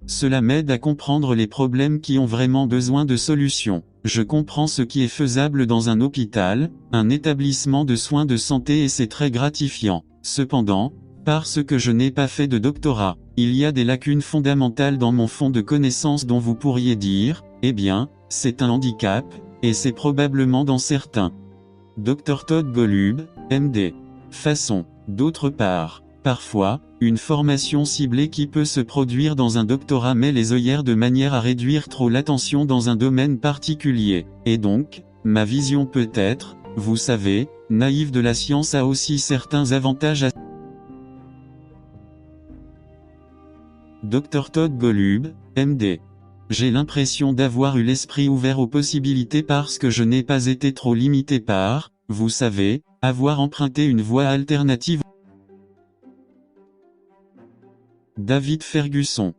C: Cela m'aide à comprendre les problèmes qui ont vraiment besoin de solutions. Je comprends ce qui est faisable dans un hôpital, un établissement de soins de santé et c'est très gratifiant. Cependant, parce que je n'ai pas fait de doctorat, il y a des lacunes fondamentales dans mon fond de connaissances dont vous pourriez dire, eh bien, c'est un handicap, et c'est probablement dans certains. Dr.Todd Golub, MD. Façon. D'autre part, parfois, une formation ciblée qui peut se produire dans un doctorat met les œillères de manière à réduire trop l'attention dans un domaine particulier. Et donc, ma vision peut être, vous savez, naïve de la science a aussi certains avantages à... Dr.Todd Golub, MD. J'ai l'impression d'avoir eu l'esprit ouvert aux possibilités parce que je n'ai pas été trop limité par, vous savez, avoir emprunté une voie alternative. David Ferguson.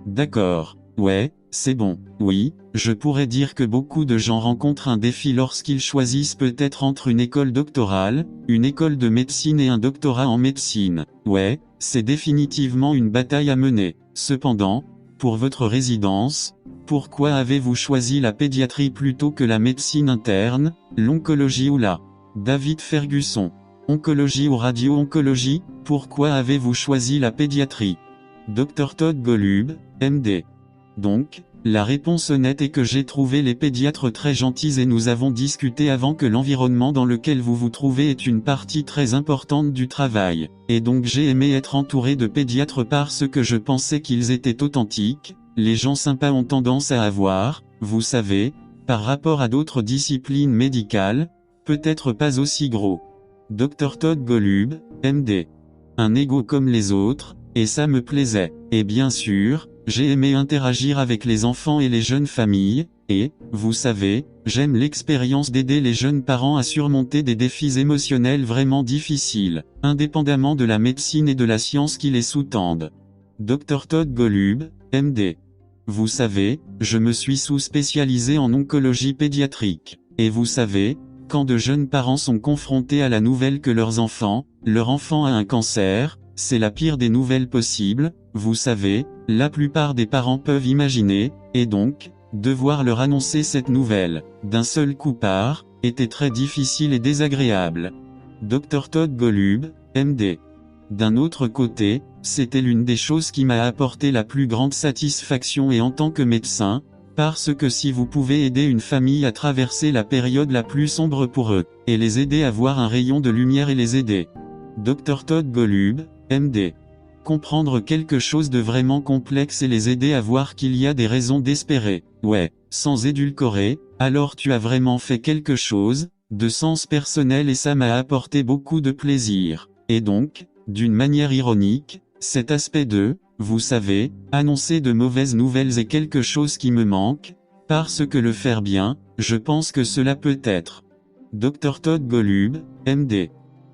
C: D'accord. Ouais, c'est bon. Oui, je pourrais dire que beaucoup de gens rencontrent un défi lorsqu'ils choisissent peut-être entre une école doctorale, une école de médecine et un doctorat en médecine. Ouais, c'est définitivement une bataille à mener. Cependant, pour votre résidence, pourquoi avez-vous choisi la pédiatrie plutôt que la médecine interne, l'oncologie ou la... David Ferguson. Oncologie ou radio-oncologie, pourquoi avez-vous choisi la pédiatrie? Dr.Todd Golub, MD. Donc, La réponse honnête est que j'ai trouvé les pédiatres très gentils et nous avons discuté avant que l'environnement dans lequel vous vous trouvez est une partie très importante du travail. Et donc j'ai aimé être entouré de pédiatres parce que je pensais qu'ils étaient authentiques, les gens sympas ont tendance à avoir, vous savez, par rapport à d'autres disciplines médicales, peut-être pas aussi gros. Dr. Todd Golub, MD. Un ego comme les autres, et ça me plaisait. Et bien sûr, j'ai aimé interagir avec les enfants et les jeunes familles, et, vous savez, j'aime l'expérience d'aider les jeunes parents à surmonter des défis émotionnels vraiment difficiles, indépendamment de la médecine et de la science qui les sous-tendent. Dr. Todd Golub, MD. Vous savez, je me suis sous-spécialisé en oncologie pédiatrique. Et vous savez, quand de jeunes parents sont confrontés à la nouvelle que leur enfant a un cancer, c'est la pire des nouvelles possibles, vous savez, la plupart des parents peuvent imaginer, et donc, devoir leur annoncer cette nouvelle, d'un seul coup était très difficile et désagréable. Dr. Todd Golub, MD. D'un autre côté, c'était l'une des choses qui m'a apporté la plus grande satisfaction et en tant que médecin, parce que si vous pouvez aider une famille à traverser la période la plus sombre pour eux, et les aider à voir un rayon de lumière et les aider. Dr. Todd Golub, MD. Comprendre quelque chose de vraiment complexe et les aider à voir qu'il y a des raisons d'espérer. Ouais, sans édulcorer, alors tu as vraiment fait quelque chose, de sens personnel et ça m'a apporté beaucoup de plaisir. Et donc, d'une manière ironique, cet aspect de, vous savez, annoncer de mauvaises nouvelles est quelque chose qui me manque, parce que le faire bien, je pense que cela peut être. Dr. Todd Golub, MD.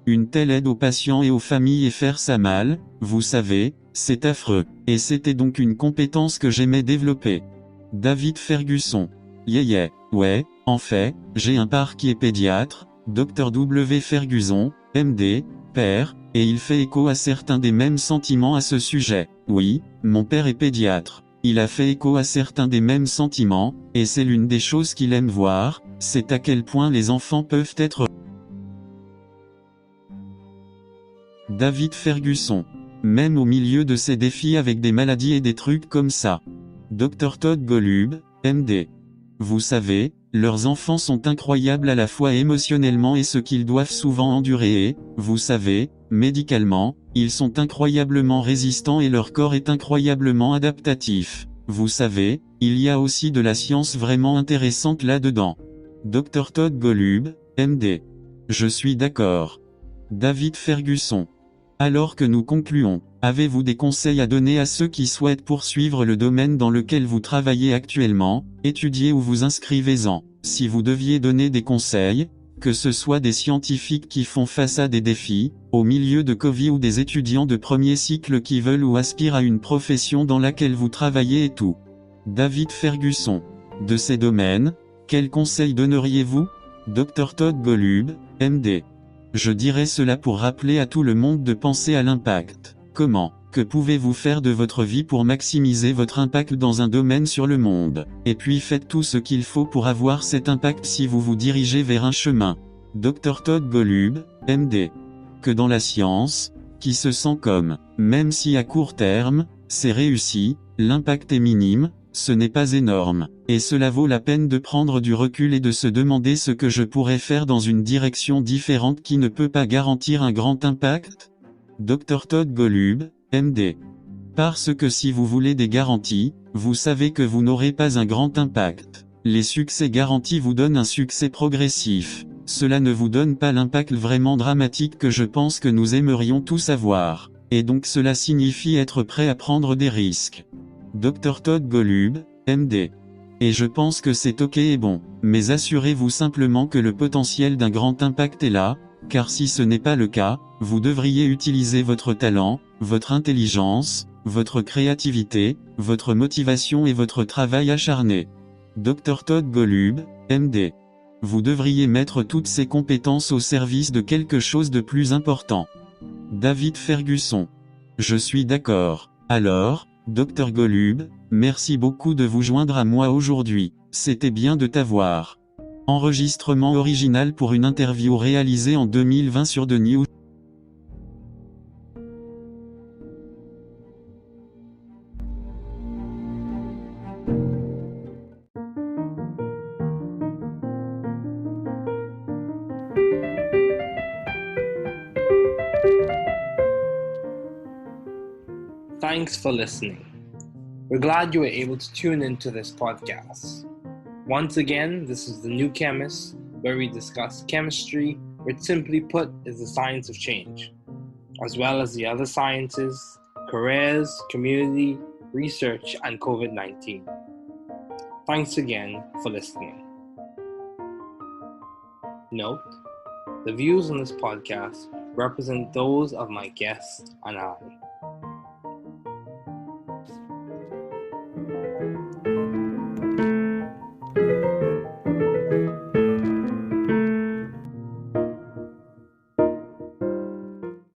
C: Une telle aide aux patients et aux familles et faire ça mal, vous savez, c'est affreux. Et c'était donc une compétence que j'aimais développer. David Ferguson. Ouais, en fait, j'ai un père qui est pédiatre, Dr. W. Ferguson, MD, père, et il fait écho à certains des mêmes sentiments à ce sujet. Oui, mon père est pédiatre. Il a fait écho à certains des mêmes sentiments, et c'est l'une des choses qu'il aime voir, c'est à quel point les enfants peuvent être. David Ferguson. Même au milieu de ces défis avec des maladies et des trucs comme ça. Dr. Todd Golub, MD. Vous savez, leurs enfants sont incroyables à la fois émotionnellement et ce qu'ils doivent souvent endurer et, vous savez, médicalement, ils sont incroyablement résistants et leur corps est incroyablement adaptatif. Vous savez, il y a aussi de la science vraiment intéressante là-dedans. Dr. Todd Golub, MD. Je suis d'accord. David Ferguson. Alors que nous concluons, avez-vous des conseils à donner à ceux qui souhaitent poursuivre le domaine dans lequel vous travaillez actuellement, étudiez ou vous inscrivez-en? Si vous deviez donner des conseils, que ce soit des scientifiques qui font face à des défis, au milieu de Covid ou des étudiants de premier cycle qui veulent ou aspirent à une profession dans laquelle vous travaillez et tout. David Ferguson. De ces domaines, quels conseils donneriez-vous? Dr. Todd Golub, MD. Je dirais cela pour rappeler à tout le monde de penser à l'impact. Comment? Que pouvez-vous faire de votre vie pour maximiser votre impact dans un domaine sur le monde? Et puis faites tout ce qu'il faut pour avoir cet impact si vous vous dirigez vers un chemin. Dr. Todd Golub, MD. Que dans la science, qui se sent comme, même si à court terme, c'est réussi, l'impact est minime, ce n'est pas énorme, et cela vaut la peine de prendre du recul et de se demander ce que je pourrais faire dans une direction différente qui ne peut pas garantir un grand impact? Dr. Todd Golub, MD. Parce que si vous voulez des garanties, vous savez que vous n'aurez pas un grand impact. Les succès garantis vous donnent un succès progressif. Cela ne vous donne pas l'impact vraiment dramatique que je pense que nous aimerions tous avoir. Et donc cela signifie être prêt à prendre des risques. Dr. Todd Golub, MD. Et je pense que c'est ok et bon, mais assurez-vous simplement que le potentiel d'un grand impact est là, car si ce n'est pas le cas, vous devriez utiliser votre talent, votre intelligence, votre créativité, votre motivation et votre travail acharné. Dr. Todd Golub, MD. Vous devriez mettre toutes ces compétences au service de quelque chose de plus important. David Ferguson. Je suis d'accord. Alors, Dr. Golub, merci beaucoup de vous joindre à moi aujourd'hui, c'était bien de t'avoir. Enregistrement original pour une interview réalisée en 2020 sur The News.
A: Thanks for listening. We're glad you were able to tune into this podcast. Once again, this is The New Chemist, where we discuss chemistry, which simply put is the science of change, as well as the other sciences, careers, community, research, and COVID-19. Thanks again for listening. Note, the views on this podcast represent those of my guests and I.